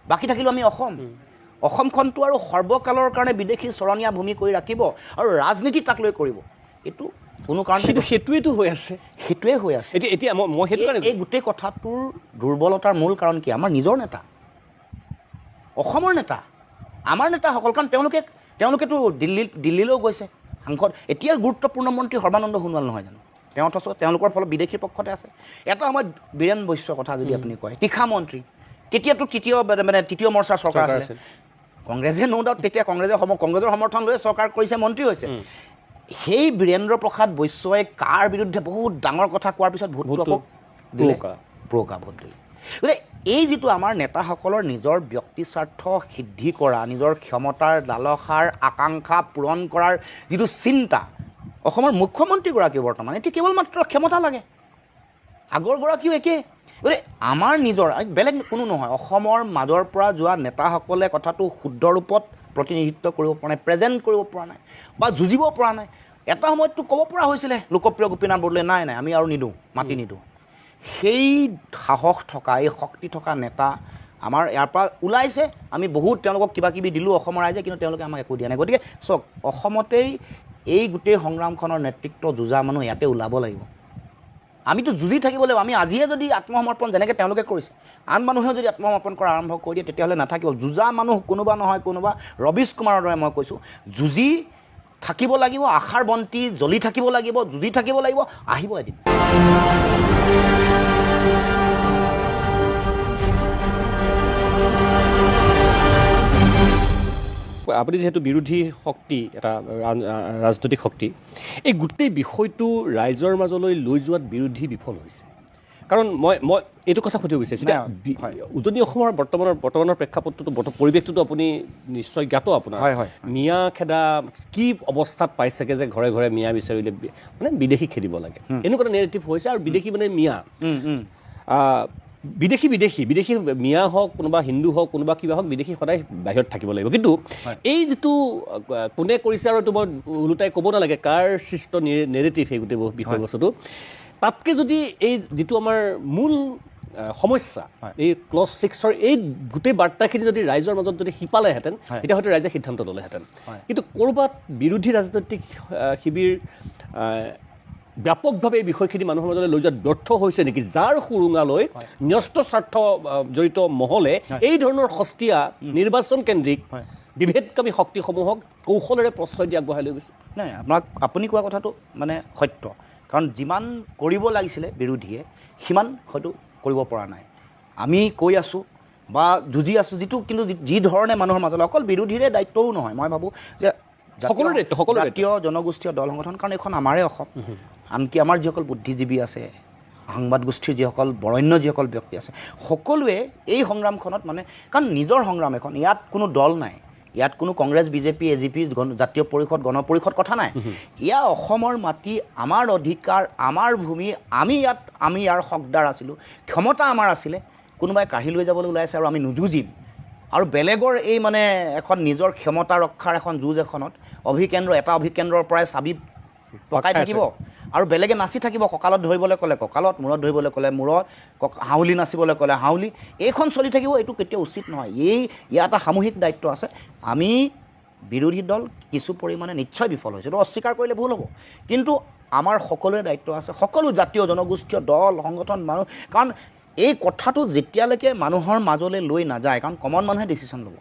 B: বাকী থাকিলোঁ আমি অসমখনটো আৰু সৰ্বকালৰ কাৰণে বিদেশী চৰণীয়া ভূমি কৰি ৰাখিব আৰু ৰাজনীতি তাক লৈ কৰিব এইটো কোনো কাৰণ
A: সেইটোৱেতো হৈ আছে এতিয়া মই সেইটো
B: এই গোটেই কথাটোৰ দুৰ্বলতাৰ মূল কাৰণ কি আমাৰ নিজৰ নেতা অসমৰ নেতা আমাৰ নেতাসকল কাৰণ তেওঁলোকেতো দিল্লীলৈও গৈছে সাংসদ এতিয়া গুৰুত্বপূৰ্ণ মন্ত্ৰী সৰ্বানন্দ সোণোৱাল নহয় জানো তেওঁ অথচ তেওঁলোকৰ ফলত বিদেশীৰ পক্ষতে আছে এটা সময়ত বীৰেন বৈশ্যৰ কথা যদি আপুনি কয় তীখা মন্ত্ৰী তেতিয়াতো তৃতীয় মৰ্চাৰ চৰকাৰ আছিল কংগ্ৰেছে ন ডাউট তেতিয়া কংগ্ৰেছৰ সমৰ্থন লৈ চৰকাৰ কৰিছে মন্ত্ৰী হৈছে সেই বীৰেন্দ্ৰ প্ৰসাদ বৈশ্যই কাৰ বিৰুদ্ধে বহুত ডাঙৰ কথা কোৱাৰ পিছত ভোট দিলে ভোট দিলে গতিকে এই যিটো আমাৰ নেতাসকলৰ নিজৰ ব্যক্তি স্বাৰ্থ সিদ্ধি কৰা নিজৰ ক্ষমতাৰ লালসাৰ আকাংক্ষা পূৰণ কৰাৰ যিটো চিন্তা অসমৰ মুখ্যমন্ত্ৰীগৰাকীও বৰ্তমান এতিয়া কেৱল মাত্ৰ ক্ষমতা লাগে আগৰগৰাকীও একেই গতিকে আমাৰ নিজৰ বেলেগ কোনো নহয় অসমৰ মাজৰ পৰা যোৱা নেতাসকলে কথাটো শুদ্ধ ৰূপত প্ৰতিনিধিত্ব কৰিব পৰা নাই প্ৰেজেণ্ট কৰিব পৰা নাই বা যুঁজিব পৰা নাই এটা সময়ততো ক'ব পৰা হৈছিলে লোকপ্ৰিয় গোপীনাথ বৰদলৈ নাই আমি আৰু নিদিওঁ মাতি নিদিওঁ সেই সাহস থকা এই শক্তি থকা নেতা আমাৰ ইয়াৰ পৰা ওলাইছে আমি বহুত তেওঁলোকক কিবা কিবি দিলোঁ অসমৰ ৰাইজে কিন্তু তেওঁলোকে আমাক একো দিয়া নাই গতিকে চাওক অসমতেই এই গোটেই সংগ্ৰামখনৰ নেতৃত্ব যুঁজা মানুহ ইয়াতে ওলাব লাগিব আমিতো যুঁজি থাকিব লাগিব আমি আজিয়ে যদি আত্মসমৰ্পণ যেনেকৈ তেওঁলোকে কৰিছে আন মানুহেও যদি আত্মসমৰ্পণ কৰা আৰম্ভ কৰি দিয়ে তেতিয়াহ'লে নাথাকিব যুঁজা মানুহ কোনোবা নহয় কোনোবা ৰবীশ কুমাৰৰ দৰে মই কৈছোঁ যুঁজি থাকিব লাগিব আশাৰ বন্তি জ্বলি থাকিব লাগিব যুঁজি থাকিব লাগিব আহিব এদিন
A: আপুনি যিহেতু বিৰোধী শক্তি এটা ৰাজনৈতিক শক্তি এই গোটেই বিষয়টো ৰাইজৰ মাজলৈ লৈ যোৱাত বিৰোধী বিফল হৈছে কাৰণ মই এইটো কথা সুধিব বিচাৰিছোঁ উজনি অসমৰ বৰ্তমানৰ প্ৰেক্ষাপটটো পৰিৱেশটোতো আপুনি নিশ্চয় জ্ঞাত আপোনাৰ মিয়া খেদা কি অৱস্থাত পাইছেগৈ যে ঘৰে ঘৰে মিয়া বিচাৰিলে মানে বিদেশী খেদিব লাগে এনেকুৱা এটা নেৰেটিভ হৈছে আৰু বিদেশী মানে মিয়া বিদেশী মিয়া হওক কোনোবা হিন্দু হওক কোনোবা কিবা হওক বিদেশী সদায় বাহিৰত থাকিব লাগিব কিন্তু এই যিটো কোনে কৰিছে আৰু এইটো মই ওলোটাই ক'ব নালাগে কাৰ সৃষ্ট নেৰেটিভ সেই গোটেই বিষয়বস্তুটো তাতকৈ যদি এই যিটো আমাৰ মূল সমস্যা এই ক্লজ 6ৰ এই গোটেই বাৰ্তাখিনি যদি ৰাইজৰ মাজত যদি সিপালেহেঁতেন তেতিয়া হয়তো ৰাইজে সিদ্ধান্ত ল'লেহেঁতেন কিন্তু ক'ৰবাত বিৰোধী ৰাজনৈতিক শিবিৰ ব্যাপকভাৱে এই বিষয়খিনি মানুহৰ মাজলৈ লৈ যোৱাত ব্যৰ্থ হৈছে নেকি, যাৰ সুৰুঙালৈ ন্যস্ত স্বাৰ্থ জড়িত মহলে এই ধৰণৰ সস্তীয়া নিৰ্বাচন কেন্দ্ৰিক বিভেদকামী শক্তিসমূহক কৌশলেৰে প্ৰশ্ৰয় দি আগবঢ়াই লৈ গৈছে?
B: নাই, আপুনি কোৱা কথাটো মানে সত্য, কাৰণ যিমান কৰিব লাগিছিলে বিৰোধীয়ে সিমান হয়তো কৰিব পৰা নাই। আমি কৈ আছোঁ বা যুঁজি আছোঁ, যিটো কিন্তু যি ধৰণে মানুহৰ মাজলৈ, অকল বিৰোধীৰে দায়িত্বও নহয়, মই ভাবোঁ যে জাতীয় জনগোষ্ঠীয় দল সংগঠন, কাৰণ এইখন আমাৰে অসম, আনকি আমাৰ যিসকল বুদ্ধিজীৱী আছে, সাংবাদ গোষ্ঠীৰ যিসকল বৰেণ্য যিসকল ব্যক্তি আছে, সকলোৱে এই সংগ্ৰামখনত মানে, কাৰণ নিজৰ সংগ্ৰাম এখন, ইয়াত কোনো দল নাই, ইয়াত কোনো কংগ্ৰেছ, বিজেপি, এজিপি, জাতীয় পৰিষদ, গণ পৰিষদ কথা নাই। এয়া অসমৰ মাটি, আমাৰ অধিকাৰ, আমাৰ ভূমি, আমি ইয়াৰ হকদাৰ আছিলোঁ, ক্ষমতা আমাৰ আছিলে, কোনোবাই কাঢ়ি লৈ যাবলৈ ওলাইছে আৰু আমি নুযুঁজিম। আৰু বেলেগৰ এই মানে এখন নিজৰ ক্ষমতা ৰক্ষাৰ এখন যুঁজ এখনত এটা অভিকেন্দ্ৰৰ পৰাই চাবি পকাই থাকিব আৰু বেলেগে নাচি থাকিব, কঁকালত ধৰিবলৈ ক'লে কঁকালত, মূৰত ধৰিবলৈ ক'লে মূৰত, হাউলি নাচিবলৈ ক'লে হাউলি, এইখন চলি থাকিব। এইটো কেতিয়াও উচিত নহয়। ইয়াৰ এটা সামূহিক দায়িত্ব আছে। আমি বিৰোধী দল কিছু পৰিমাণে নিশ্চয় বিফল হৈছে, এইটো অস্বীকাৰ কৰিলে ভুল হ'ব, কিন্তু আমাৰ সকলোৰে দায়িত্ব আছে, সকলো জাতীয় জনগোষ্ঠীয় দল সংগঠন মানুহ, কাৰণ এই কথাটো যেতিয়ালৈকে মানুহৰ মাজলৈ লৈ নাযায়, কাৰণ কমন মানুহে ডিচিশ্যন ল'ব,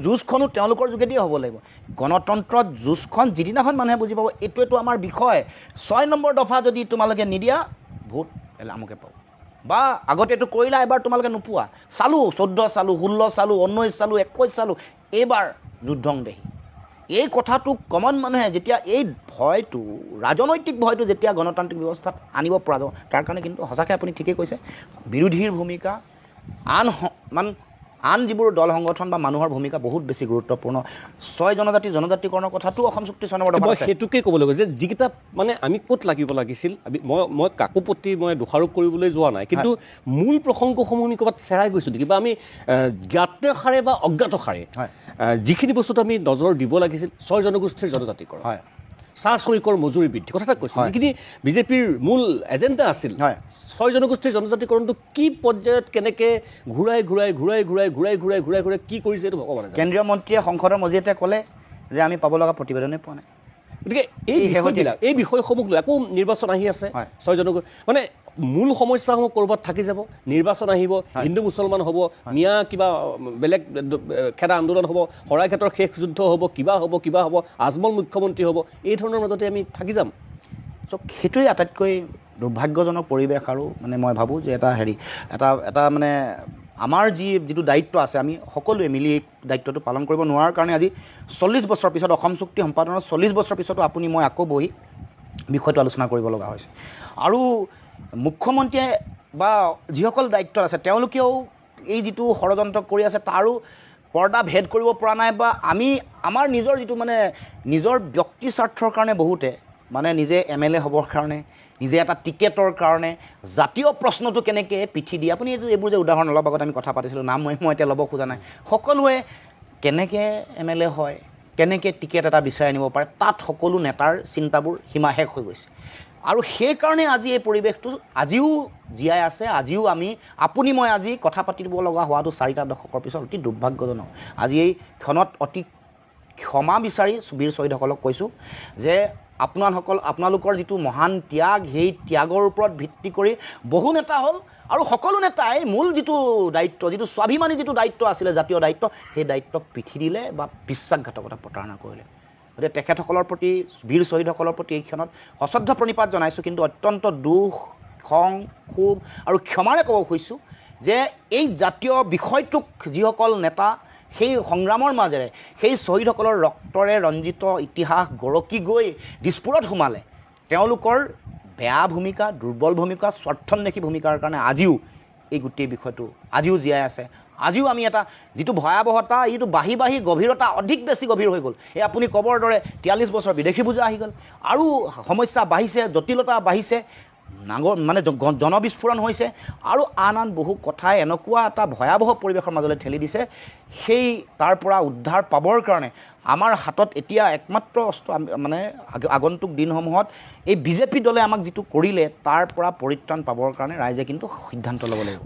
B: যুঁজখনো তেওঁলোকৰ যোগেদিয়ে হ'ব লাগিব। গণতন্ত্ৰত যুঁজখন যিদিনাখন মানুহে বুজি পাব এইটো আমাৰ বিষয়, 6 নম্বৰ দফা যদি তোমালোকে নিদিয়া ভোট আমুকে পাব, বা আগতে এইটো কৰিলা এবাৰ তোমালোকে নোপোৱা, চালোঁ 14 চালোঁ, 16 চালোঁ, 19 চালোঁ, 21 চালোঁ, এইবাৰ যুদ্ধং দেহি। এই কথাটো কমন মানুহে যেতিয়া এই ভয়টো, ৰাজনৈতিক ভয়টো যেতিয়া গণতান্ত্ৰিক ব্যৱস্থাত আনিব পৰা যাব, তাৰ কাৰণে কিন্তু সঁচাকৈ আপুনি ঠিকেই কৈছে, বিৰোধীৰ ভূমিকা, আন যিবোৰ দল সংগঠন বা মানুহৰ ভূমিকা বহুত বেছি গুৰুত্বপূৰ্ণ। 6 জনজাতিকৰণৰ কথাটো অসম চুক্তি 6 নম্বৰ দফাত আছে।
A: সেইটোকে ক'বলৈ গ'ল যে যিকেইটা মানে আমি ক'ত লাগিব লাগিছিল, মই কাকো প্ৰতি মই দোষাৰোপ কৰিবলৈ যোৱা নাই, কিন্তু মূল প্ৰসংগসমূহ আমি ক'ৰবাত চেৰাই গৈছোঁ নেকি, বা আমি জ্ঞাতসাৰে বা অজ্ঞাতসাৰে যিখিনি বস্তুত আমি নজৰ দিব লাগিছিল, 6 জনগোষ্ঠীৰ জনজাতিকৰণ, চাহ শ্ৰমিকৰ মজুৰি বৃদ্ধি, কথা এটা কৈছোঁ, যিখিনি বিজেপিৰ মূল এজেণ্ডা আছিল, 6 জনগোষ্ঠীৰ জনজাতিকৰণটো কি পৰ্যায়ত কেনেকৈ ঘূৰাই কি কৰিছে এইটো ভগৱানে জানে।
B: কেন্দ্ৰীয় মন্ত্ৰীয়ে সংসদৰ মজিয়াতে ক'লে যে আমি পাব লগা প্ৰতিবেদনেই পোৱা নাই।
A: গতিকে এই বিষয়সমূহ লৈ আকৌ নিৰ্বাচন আহি আছে, 6 জনগোষ্ঠী মানে মূল সমস্যাসমূহ ক'ৰবাত থাকি যাব, নিৰ্বাচন আহিব, হিন্দু মুছলমান হ'ব, মিয়া কিবা বেলেগ খেদা আন্দোলন হ'ব, শৰাইঘাটৰ শেষ যুদ্ধ হ'ব, কিবা হ'ব, আজমল মুখ্যমন্ত্ৰী হ'ব, এই ধৰণৰ মাজতে আমি থাকি যাম।
B: চ' সেইটোৱে আটাইতকৈ দুৰ্ভাগ্যজনক পৰিৱেশ। আৰু মানে মই ভাবোঁ যে এটা মানে আমাৰ যিটো দায়িত্ব আছে, আমি সকলোৱে মিলি এই দায়িত্বটো পালন কৰিব নোৱাৰাৰ কাৰণে আজি 40 বছৰ পিছত, অসম চুক্তি সম্পাদনৰ 40 বছৰ পিছতো আপুনি মই আকৌ বহি বিষয়টো আলোচনা কৰিব লগা হৈছে। আৰু মুখ্যমন্ত্ৰীয়ে বা যিসকল দায়িত্বত আছে তেওঁলোকেও এই যিটো ষড়যন্ত্ৰ কৰি আছে তাৰো পৰ্দা ভেদ কৰিব পৰা নাই, বা আমাৰ নিজৰ যিটো মানে নিজৰ ব্যক্তি স্বাৰ্থৰ কাৰণে বহুতে মানে নিজে MLA হ'বৰ কাৰণে, নিজে এটা টিকেটৰ কাৰণে জাতীয় প্ৰশ্নটো কেনেকৈ পিঠি দিয়ে। আপুনি এইবোৰ যে উদাহৰণ অলপ আগত আমি কথা পাতিছিলোঁ, নাম মই এতিয়া ল'ব খোজা নাই, সকলোৱে কেনেকৈ MLA হয়, কেনেকৈ টিকেট এটা বিচাৰি আনিব পাৰে, তাত সকলো নেতাৰ চিন্তাবোৰ সীমা শেষ হৈ গৈছে। আৰু সেইকাৰণে আজি এই পৰিৱেশটো আজিও জীয়াই আছে, আজিও আপুনি মই আজি কথা পাতিব লগা হোৱাটো 4টা দশকৰ পিছত অতি দুৰ্ভাগ্যজনক। আজি এই ক্ষণত অতি ক্ষমা বিচাৰি বীৰ শ্বহীদসকলক কৈছোঁ যে আপোনালোকৰ যিটো মহান ত্যাগ, সেই ত্যাগৰ ওপৰত ভিত্তি কৰি বহু নেতা হ'ল, আৰু সকলো নেতাই মূল যিটো দায়িত্ব, যিটো স্বাভিমানী যিটো দায়িত্ব আছিলে, জাতীয় দায়িত্ব, সেই দায়িত্বক পিঠি দিলে বা বিশ্বাসঘাতকতা প্ৰতাৰণা কৰিলে। গতিকে তেখেতসকলৰ প্ৰতি, বীৰ শ্বহীদসকলৰ প্ৰতি এই ক্ষণত সশ্ৰদ্ধ প্ৰণিপাত জনাইছোঁ, কিন্তু অত্যন্ত দুখ, খং, ক্ষোভ আৰু ক্ষমাৰে ক'ব খুজিছোঁ যে এই জাতীয় বিষয়টোক যিসকল নেতা সেই সংগ্ৰামৰ মাজেৰে, সেই শ্বহীদসকলৰ ৰক্তৰে ৰঞ্জিত ইতিহাস গৰকি গৈ দিছপুৰত সোমালে, তেওঁলোকৰ বেয়া ভূমিকা, দুৰ্বল ভূমিকা, স্বাৰ্থন্বেষী ভূমিকাৰ কাৰণে আজিও এই গোটেই বিষয়টো আজিও জীয়াই আছে। আজিও আমি এটা যিটো ভয়াৱহতা, এইটো বাঢ়ি গভীৰতা অধিক বেছি গভীৰ হৈ গ'ল। এই আপুনি ক'বৰ দৰে 43 বছৰ বিদেশী পূজা আহি গ'ল, আৰু সমস্যা বাঢ়িছে, জটিলতা বাঢ়িছে, মানে জনবিস্ফোৰণ হৈছে, আৰু আন বহু কথাই এনেকুৱা এটা ভয়াৱহ পৰিৱেশৰ মাজলৈ ঠেলি দিছে। তাৰ পৰা উদ্ধাৰ পাবৰ কাৰণে আমাৰ হাতত এতিয়া একমাত্ৰ অস্ত্ৰ, মানে আগন্তুক দিনসমূহত এই বিজেপি দলে আমাক যিটো কৰিলে তাৰ পৰা পৰিত্ৰাণ পাবৰ কাৰণে ৰাইজে কিন্তু সিদ্ধান্ত ল'ব লাগিব।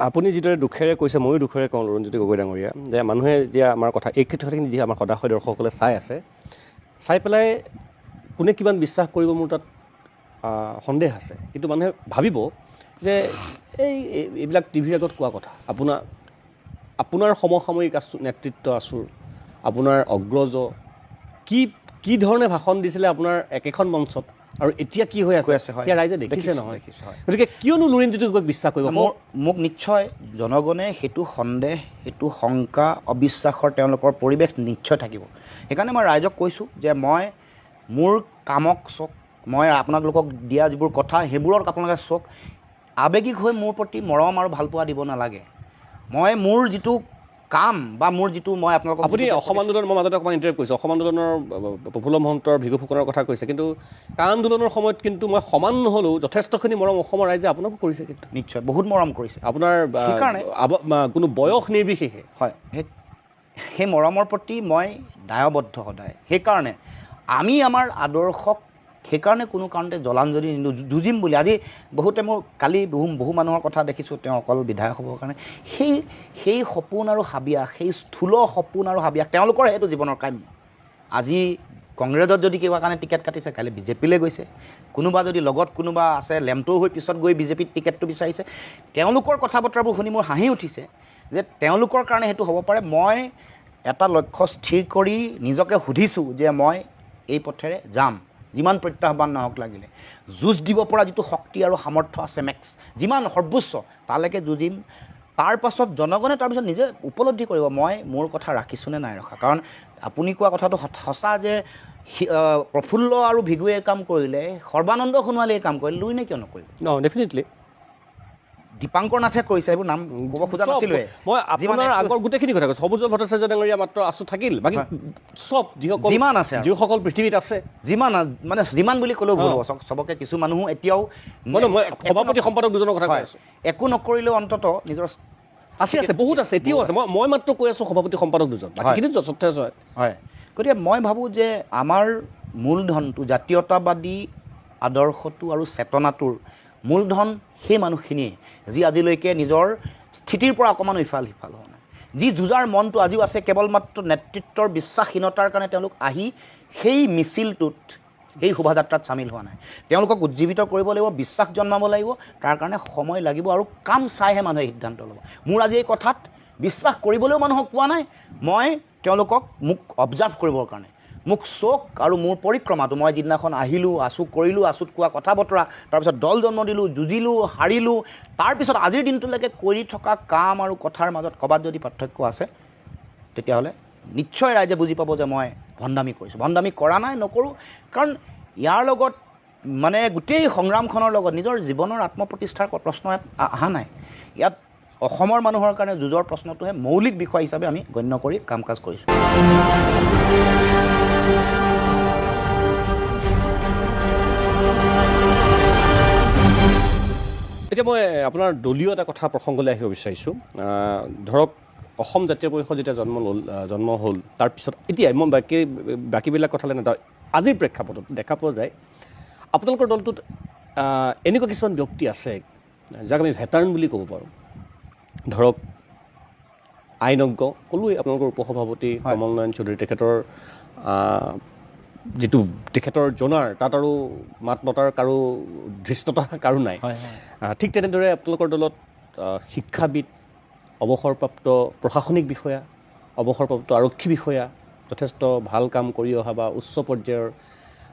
A: আপুনি যিদৰে দুখেৰে কৈছে, ময়ো দুখেৰে কওঁ অৰুণজ্যোতি গগৈ ডাঙৰীয়া, যে মানুহে এতিয়া আমাৰ কথা এই ক্ষেত্ৰখিনি যি আমাৰ সদাশয় দৰ্শকসকলে চাই আছে, চাই পেলাই কোনে কিমান বিশ্বাস কৰিব মোৰ তাত সন্দেহ আছে কিন্তু মানুহে ভাবিব যে এইবিলাক টিভিৰ আগত কোৱা কথা আপোনাৰ সমসাময়িক নেতৃত্ব আছুৰ আপোনাৰ অগ্ৰজ কি ধৰণে ভাষণ দিছিলে আপোনাৰ একেখন মঞ্চত আৰু এতিয়া কি হৈ আছে সেয়া ৰাইজে দেখিছে নহয় গতিকে কিয়নো লুৰিণজ্যোতিক বিশ্বাস কৰিব
B: মোক নিশ্চয় জনগণে সেইটো সন্দেহ সেইটো শংকা অবিশ্বাসৰ তেওঁলোকৰ পৰিৱেশ নিশ্চয় থাকিব সেইকাৰণে মই ৰাইজক কৈছোঁ যে মই মোৰ কামক চাওক মই আপোনালোকক দিয়া যিবোৰ কথা সেইবোৰত আপোনালোকে চাওক আৱেগিক হৈ মোৰ প্ৰতি মৰম আৰু ভালপোৱা দিব নালাগে মই মোৰ যিটো কাম বা মোৰ যিটো মই আপোনালোকক
A: আপুনি অসম আন্দোলন মই মাজতে অকণমান ইণ্টাৰেক্ট কৰিছোঁ অসম আন্দোলনৰ প্ৰফুল্ল মহন্তৰ ভিগু ফুকনৰ কথা কৈছে কিন্তু কা আন্দোলনৰ সময়ত কিন্তু মই সমান নহ'লেও যথেষ্টখিনি মৰম অসমৰ ৰাইজে আপোনাকো কৰিছে কিন্তু
B: নিশ্চয় বহুত মৰম কৰিছে
A: আপোনাৰ
B: সেইকাৰণে
A: কোনো বয়স নিৰ্বিশেষে
B: হয় সেই মৰমৰ প্ৰতি মই দায়বদ্ধ সদায় সেইকাৰণে আমি আমাৰ আদৰ্শক সেইকাৰণে কোনো কাৰণতে জলাঞ্জলি নিদিওঁ যুঁজিম বুলি আজি বহুতে মোৰ কালি বহু মানুহৰ কথা দেখিছোঁ তেওঁ অকল বিধায়ক হ'বৰ কাৰণে সেই সপোন আৰু হাবিয়াস সেই স্থূল সপোন আৰু হাবিয়াস তেওঁলোকৰ সেইটো জীৱনৰ কাম্য আজি কংগ্ৰেছত যদি কিবা কাৰণে টিকেট কাটিছে কাইলৈ বিজেপিলৈ গৈছে কোনোবা যদি লগত কোনোবা আছে লেমটো হৈ পিছত গৈ বিজেপিত টিকেটটো বিচাৰিছে তেওঁলোকৰ কথা বতৰাবোৰ শুনি মোৰ হাঁহি উঠিছে যে তেওঁলোকৰ কাৰণে সেইটো হ'ব পাৰে মই এটা লক্ষ্য স্থিৰ কৰি নিজকে সুধিছোঁ যে মই এই পথেৰে যাম যিমান প্ৰত্যাহ্বান নহওক লাগিলে যুঁজ দিব পৰা যিটো শক্তি আৰু সামৰ্থ্য আছে মেক্স যিমান সৰ্বোচ্চ তালৈকে যুঁজিম তাৰ পাছত জনগণে তাৰপিছত নিজে উপলব্ধি কৰিব মই মোৰ কথা ৰাখিছোঁনে নাই ৰখা কাৰণ আপুনি কোৱা কথাটো সঁচা যে প্ৰফুল্ল আৰু ভিগুৱে কাম কৰিলে সৰ্বানন্দ সোণোৱালীয়ে কাম কৰিলে লুৰিণে কিয় নকৰিব
A: ডেফিনেটলি
B: দীপাংকৰ নাথে কৰিছে এইবোৰ নাম ক'ব খোজা নাছিলোঁ
A: মই আপোনাৰ আগৰ গোটেইখিনি কথা কৈছোঁ সবুজ ভট্টাচাৰ্য ডাঙৰীয়া মাত্ৰ আছো থাকিল বাকী চব
B: যিমান আছে
A: যিসকল পৃথিৱীত আছে
B: যিমান বুলি ক'লেও ভুল হ'ব চবকে কিছু মানুহো এতিয়াও
A: মই সভাপতি সম্পাদক দুজনৰ কথা কৈ আছোঁ
B: একো নকৰিলেও অন্তত নিজৰ
A: আছে বহুত আছে এতিয়াও আছে মই মাত্ৰ কৈ আছোঁ সভাপতি সম্পাদক দুজন বাকীখিনি যথেষ্ট
B: হয় গতিকে মই ভাবোঁ যে আমাৰ মূলধনটো জাতীয়তাবাদী আদৰ্শটো আৰু চেতনাটোৰ মূলধন সেই মানুহখিনিয়ে যি আজিলৈকে নিজৰ স্থিতিৰ পৰা অকণমান ইফাল সিফাল হোৱা নাই যি যুঁজাৰ মনটো আজিও আছে কেৱল মাত্ৰ নেতৃত্বৰ বিশ্বাসহীনতাৰ কাৰণে তেওঁলোক আহি সেই মিছিলটোত এই শোভাযাত্ৰাত চামিল হোৱা নাই তেওঁলোকক উজ্জীৱিত কৰিব লাগিব বিশ্বাস জন্মাব লাগিব তাৰ কাৰণে সময় লাগিব আৰু কাম চাইহে মানুহে সিদ্ধান্ত ল'ব মোৰ আজি এই কথাত বিশ্বাস কৰিবলৈও মানুহক কোৱা নাই মই তেওঁলোকক মোক অবজাৰ্ভ কৰিবৰ কাৰণে মোক চোক আৰু মোৰ পৰিক্ৰমাটো মই যিদিনাখন আহিলোঁ কৰিলোঁ আছুত কোৱা কথা বতৰা তাৰপিছত দল জন্ম দিলোঁ যুঁজিলোঁ হাৰিলোঁ তাৰপিছত আজিৰ দিনটোলৈকে কৰি থকা কাম আৰু কথাৰ মাজত ক'ৰবাত যদি পাৰ্থক্য আছে তেতিয়াহ'লে নিশ্চয় ৰাইজে বুজি পাব যে মই ভণ্ডামি কৰিছোঁ ভণ্ডামি কৰা নাই নকৰোঁ কাৰণ ইয়াৰ লগত মানে গোটেই সংগ্ৰামখনৰ লগত নিজৰ জীৱনৰ আত্মপ্ৰতিষ্ঠাৰ প্ৰশ্ন অহা নাই ইয়াত অসমৰ মানুহৰ কাৰণে যুঁজৰ প্ৰশ্নটোহে মৌলিক বিষয় হিচাপে আমি গণ্য কৰি কাম কাজ কৰিছোঁ
A: এতিয়া মই আপোনাৰ দলীয় এটা কথা প্ৰসংগলৈ আহিব বিচাৰিছোঁ ধৰক অসম জাতীয় পৰিষদ যেতিয়া জন্ম হ'ল তাৰপিছত এতিয়া মই বাকীবিলাক কথালৈ নাযাওঁ আজিৰ প্ৰেক্ষাপটত দেখা পোৱা যায় আপোনালোকৰ দলটোত এনেকুৱা কিছুমান ব্যক্তি আছে যাক আমি ভেটাৰ্ণ বুলি ক'ব পাৰোঁ ধৰক আইনজ্ঞ ক'লোৱেই আপোনালোকৰ উপসভাপতি কমল নয়ন চৌধুৰী তেখেতৰ জনাৰ তাত আৰু মাত মতাৰ কাৰো ধৃষ্টতা কাৰো নাই ঠিক তেনেদৰে আপোনালোকৰ দলত শিক্ষাবিদ অৱসৰপ্ৰাপ্ত প্ৰশাসনিক বিষয়া অৱসৰপ্ৰাপ্ত আৰক্ষী বিষয়া যথেষ্ট ভাল কাম কৰি অহা বা উচ্চ পৰ্যায়ৰ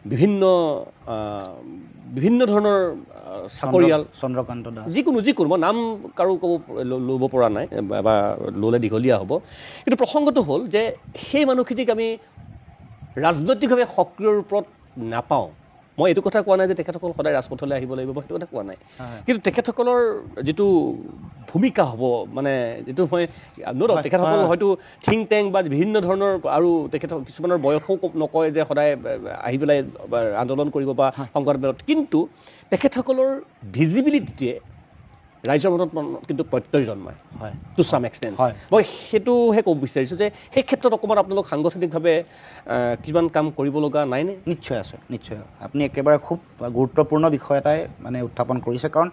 A: বিভিন্ন ধৰণৰ চাকৰিয়াল
B: চন্দ্ৰকান্ত দাস
A: যিকোনো মই নাম কাৰো ল'ব পৰা নাই বা ল'লে দীঘলীয়া হ'ব কিন্তু প্ৰসংগটো হ'ল যে সেই মানুহখিনিক আমি ৰাজনৈতিকভাৱে সক্ৰিয় ৰূপত নাপাওঁ মই এইটো কথা কোৱা নাই যে তেখেতসকল সদায় ৰাজপথলৈ আহিব লাগিব মই সেইটো কথা কোৱা নাই কিন্তু তেখেতসকলৰ যিটো ভূমিকা হ'ব মানে যিটো মই তেখেতসকল হয়তো থিংক টেংক বা বিভিন্ন ধৰণৰ আৰু কিছুমানৰ বয়সো নকয় যে সদায় আহি পেলাই আন্দোলন কৰিব বা সংবাদমেলত কিন্তু তেখেতসকলৰ ভিজিবিলিটিয়ে ৰাইজৰ মনত কিন্তু প্ৰত্যয় জন্মায় টু চাম এক্সটেণ্ট মই সেইটোহে ক'ব বিচাৰিছোঁ যে সেই ক্ষেত্ৰত অকণমান আপোনালোক সাংগঠনিকভাৱে কিছুমান কাম কৰিব লগা নাইনে
B: নিশ্চয় আছে নিশ্চয় আপুনি একেবাৰে খুব গুৰুত্বপূৰ্ণ বিষয় এটাই মানে উত্থাপন কৰিছে কাৰণ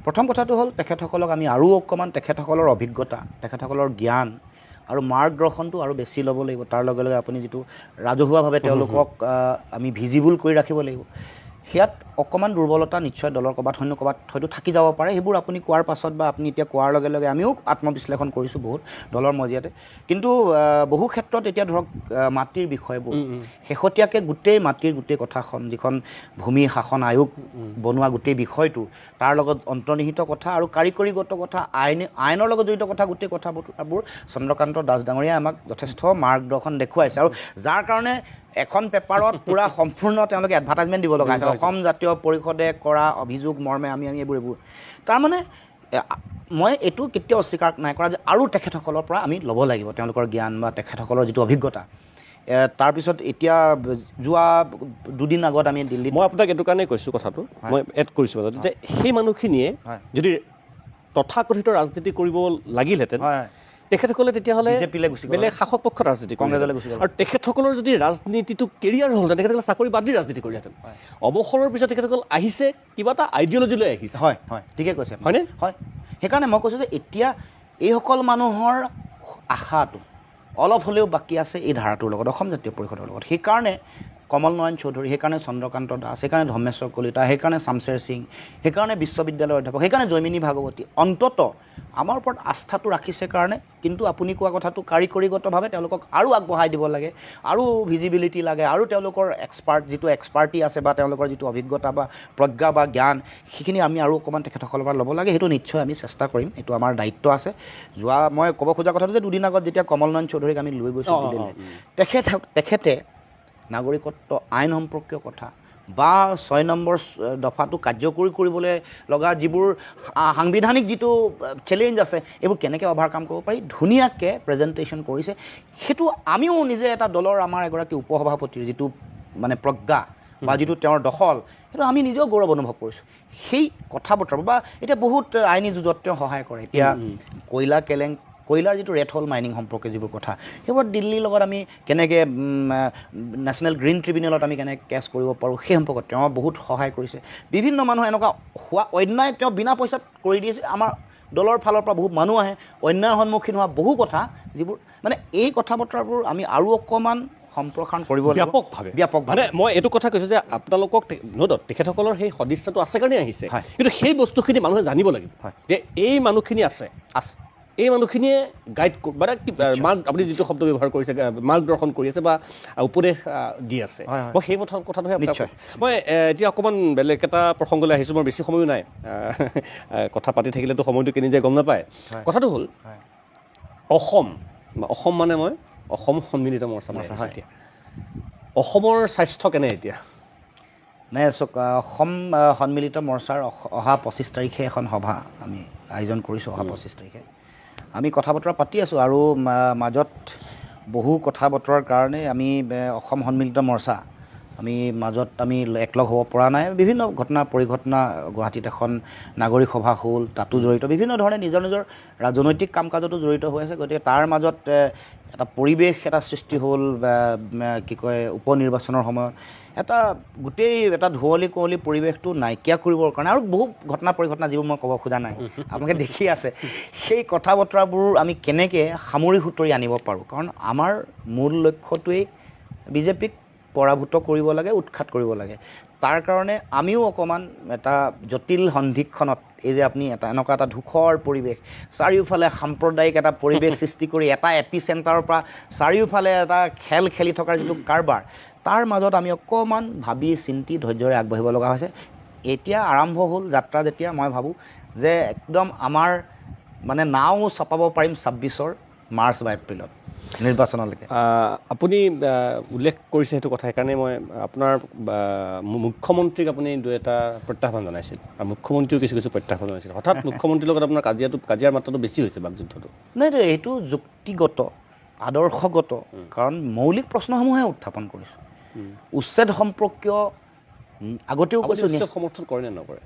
B: প্ৰথম কথাটো হ'ল তেখেতসকলক আমি আৰু অকণমান তেখেতসকলৰ অভিজ্ঞতা তেখেতসকলৰ জ্ঞান আৰু মাৰ্গদৰ্শনটো আৰু বেছি ল'ব লাগিব তাৰ লগে লগে আপুনি যিটো ৰাজহুৱাভাৱে তেওঁলোকক আমি ভিজিবল কৰি ৰাখিব লাগিব সেয়াত অকণমান দুৰ্বলতা নিশ্চয় দলৰ ক'ৰবাত হয়তো থাকি যাব পাৰে। সেইবোৰ আপুনি কোৱাৰ পাছত বা আপুনি এতিয়া কোৱাৰ লগে লগে আমিও আত্মবিশ্লেষণ কৰিছোঁ বহুত দলৰ মজিয়াতে। কিন্তু বহু ক্ষেত্ৰত এতিয়া ধৰক মাটিৰ বিষয়বোৰ শেহতীয়াকৈ গোটেই কথাখন যিখন ভূমি শাসন আয়োগ বনোৱা গোটেই বিষয়টো তাৰ লগত অন্তৰ্নিহিত কথা আৰু কাৰিকৰীগত কথা আইনৰ লগত জড়িত কথা গোটেই কথাবোৰ চন্দ্ৰকান্ত দাস ডাঙৰীয়াই আমাক যথেষ্ট মাৰ্গদৰ্শন দেখুৱাইছে আৰু যাৰ কাৰণে এখন পেপাৰত পূৰা সম্পূৰ্ণ তেওঁলোকে এডভাৰটাইজমেণ্ট দিব লগা হৈছে অসম জাতীয় পৰিষদে কৰা অভিযোগ মৰ্মে আমি এইবোৰ তাৰমানে মই এইটো কেতিয়াও অস্বীকাৰ নাই কৰা যে আৰু তেখেতসকলৰ পৰা আমি ল'ব লাগিব তেওঁলোকৰ জ্ঞান বা তেখেতসকলৰ যিটো অভিজ্ঞতা। তাৰপিছত এতিয়া যোৱা দুদিন আগত আমি দিল্লীত
A: মই আপোনাক এইটো কাৰণেই কৈছোঁ কথাটো মই এড কৰিছোঁ যে সেই মানুহখিনিয়ে যদি তথাকথিত ৰাজনীতি কৰিব লাগিলহেঁতেন তেখেতসকলে তেতিয়াহ'লে বেলেগ শাসক পক্ষত ৰাজনীতি
B: কংগ্ৰেছলৈ গুচি গ'ল
A: আৰু তেখেতসকলৰ যদি ৰাজনীতিটো কেৰিয়াৰ হ'লহেঁতেন তেখেতসকলে চাকৰি বাদ দি ৰাজনীতি কৰিলেহেঁতেন। অৱসৰৰ পিছত তেখেতসকল আহিছে কিবা এটা আইডিঅ'লজি লৈ আহিছে।
B: হয় ঠিকে কৈছে
A: হয়নে?
B: হয়। সেইকাৰণে মই কৈছোঁ যে এতিয়া এইসকল মানুহৰ আশাটো অলপ হ'লেও বাকী আছে এই ধাৰাটোৰ লগত অসম জাতীয় পৰিষদৰ লগত। সেইকাৰণে কমল নয়ন চৌধুৰী, সেইকাৰণে চন্দ্ৰকান্ত দাস, সেইকাৰণে ধৰ্মেশ্বৰ কলিতা, সেইকাৰণে শামছেৰ সিং, সেইকাৰণে বিশ্ববিদ্যালয়ৰ অধ্যাপক, সেইকাৰণে জয়মিনী ভাগৱতী অন্ততঃ আমাৰ ওপৰত আস্থাটো ৰাখিছে কাৰণে। কিন্তু আপুনি কোৱা কথাটো কাৰিকৰীগতভাৱে তেওঁলোকক আৰু আগবঢ়াই দিব লাগে, আৰু ভিজিবিলিটি লাগে, আৰু তেওঁলোকৰ যিটো এক্সপাৰ্টি আছে বা তেওঁলোকৰ যিটো অভিজ্ঞতা বা প্ৰজ্ঞা বা জ্ঞান সেইখিনি আমি আৰু অকণমান তেখেতসকলৰ পৰা ল'ব লাগে। সেইটো নিশ্চয় আমি চেষ্টা কৰিম, এইটো আমাৰ দায়িত্ব আছে। মই ক'ব খোজা কথাটো যে দুদিন আগত যেতিয়া কমল নয়ন চৌধুৰীক আমি লৈ গৈছোঁ দিল্লীলৈ, তেখেতে নাগৰিকত্ব আইন সম্পৰ্কীয় কথা বা 6 নম্বৰ দফাটো কাৰ্যকৰী কৰিবলৈ লগা যিবোৰ সাংবিধানিক যিটো চেলেঞ্জ আছে এইবোৰ কেনেকৈ অভাৰকাম কৰিব পাৰি ধুনীয়াকৈ প্ৰেজেণ্টেশ্যন কৰিছে। সেইটো আমিও নিজে এটা দলৰ আমাৰ এগৰাকী উপসভাপতিৰ যিটো মানে প্ৰজ্ঞা বা যিটো তেওঁৰ দখল সেইটো আমি নিজেও গৌৰৱ অনুভৱ কৰিছোঁ। সেই কথা বতৰা বা এতিয়া বহুত আইনী যুঁজত তেওঁ সহায় কৰে। এতিয়া কয়লাৰ যিটো ৰেড হল মাইনিং সম্পৰ্কে যিবোৰ কথা সেইবোৰ দিল্লীৰ লগত আমি কেনেকৈ নেশ্যনেল গ্ৰীণ ট্ৰিবিউনেলত আমি কেনেকৈ কেছ কৰিব পাৰোঁ সেই সম্পৰ্কত তেওঁ বহুত সহায় কৰিছে। বিভিন্ন মানুহ এনেকুৱা হোৱা অন্যায় তেওঁ বিনা পইচাত কৰি দিছে। আমাৰ দলৰ ফালৰ পৰা বহুত মানুহ আহে অন্যায়ৰ সন্মুখীন হোৱা বহু কথা যিবোৰ মানে এই কথা বতৰাবোৰ আমি আৰু অকণমান সম্প্ৰসাৰণ কৰিব লাগিব ব্যাপকভাৱে।
A: মানে মই এইটো কথা কৈছোঁ যে আপোনালোকক তেখেতসকলৰ সেই সদিচ্ছাটো আছে কাৰণে আহিছে, কিন্তু সেই বস্তুখিনি মানুহে জানিব লাগিব যে এই মানুহখিনি আছে। এই মানুহখিনিয়ে গাইড মানে আপুনি যিটো শব্দ ব্যৱহাৰ কৰিছে মাৰ্গদৰ্শন কৰি আছে বা উপদেশ দি আছে। মই সেই কথাটোহে মই এতিয়া অকণমান বেলেগ এটা প্ৰসংগলৈ আহিছোঁ। মোৰ বেছি সময়ো নাই, কথা পাতি থাকিলেতো সময়টো কেনি যায় গম নাপায়। কথাটো হ'ল অসম মানে মই অসম সন্মিলিত মৰ্চা এতিয়া অসমৰ স্বাস্থ্য কেনে এতিয়া?
B: নাই অসম সন্মিলিত মৰ্চাৰ অহা 25 তাৰিখে এখন সভা আমি আয়োজন কৰিছোঁ। অহা 25 তাৰিখে আমি কথা বতৰা পাতি আছোঁ আৰু মাজত বহু কথা বতৰাৰ কাৰণে আমি অসম সন্মিলিত মৰ্চা আমি একলগ হ'ব পৰা নাই। বিভিন্ন পৰিঘটনা গুৱাহাটীত এখন নাগৰিক সভা হ'ল, তাতো জড়িত বিভিন্ন ধৰণে নিজৰ ৰাজনৈতিক কাম কাজতো জড়িত হৈ আছে। গতিকে তাৰ মাজত এটা পৰিৱেশ এটা সৃষ্টি হ'ল উপনিৰ্বাচনৰ সময়ত গোটেই এটা ধুৱলি কুঁৱলী পৰিৱেশটো নাইকিয়া কৰিবৰ কাৰণে আৰু বহু পৰিঘটনা যিবোৰ মই ক'ব খোজা নাই আপোনালোকে দেখি আছে সেই কথা বতৰাবোৰ আমি কেনেকৈ সামৰি সুতৰি আনিব পাৰোঁ। কাৰণ আমাৰ মূল লক্ষ্যটোৱেই বিজেপিক পৰাভূত কৰিব লাগে, উৎখাত কৰিব লাগে। তাৰ কাৰণে আমিও অকণমান এটা জটিল সন্ধিক্ষণত এই যে আপুনি এনেকুৱা এটা ধূসৰ পৰিৱেশ চাৰিওফালে সাম্প্ৰদায়িক এটা পৰিৱেশ সৃষ্টি কৰি এটা এপি চেণ্টাৰৰ পৰা চাৰিওফালে এটা খেলি থকাৰ যিটো কাৰবাৰ তাৰ মাজত আমি অকণমান ভাবি চিন্তি ধৈৰ্যৰে আগবাঢ়িব লগা হৈছে। এতিয়া আৰম্ভ হ'ল যাত্ৰা যেতিয়া মই ভাবোঁ যে একদম আমাৰ মানে নাও চপাব পাৰিম 26 মাৰ্চ বা এপ্ৰিলত নিৰ্বাচনলৈকে।
A: আপুনি উল্লেখ কৰিছে সেইটো কথা, সেইকাৰণে মই আপোনাৰ মুখ্যমন্ত্ৰীক আপুনি এটা প্ৰত্যাহ্বান জনাইছিল আৰু মুখ্যমন্ত্ৰীও কিছু প্ৰত্যাহ্বান জনাইছিল। হঠাৎ মুখ্যমন্ত্ৰীৰ লগত আপোনাৰ কাজিয়াৰ মাত্ৰাটো বেছি হৈছে বাকযুদ্ধটো।
B: নাই এইটো যুক্তিগত আদৰ্শগত, কাৰণ মৌলিক প্ৰশ্নসমূহে উত্থাপন কৰিছোঁ। উচ্ছেদ সম্পৰ্কীয় আগতেও কৈছোঁ
A: সমৰ্থন কৰে নে নকৰে?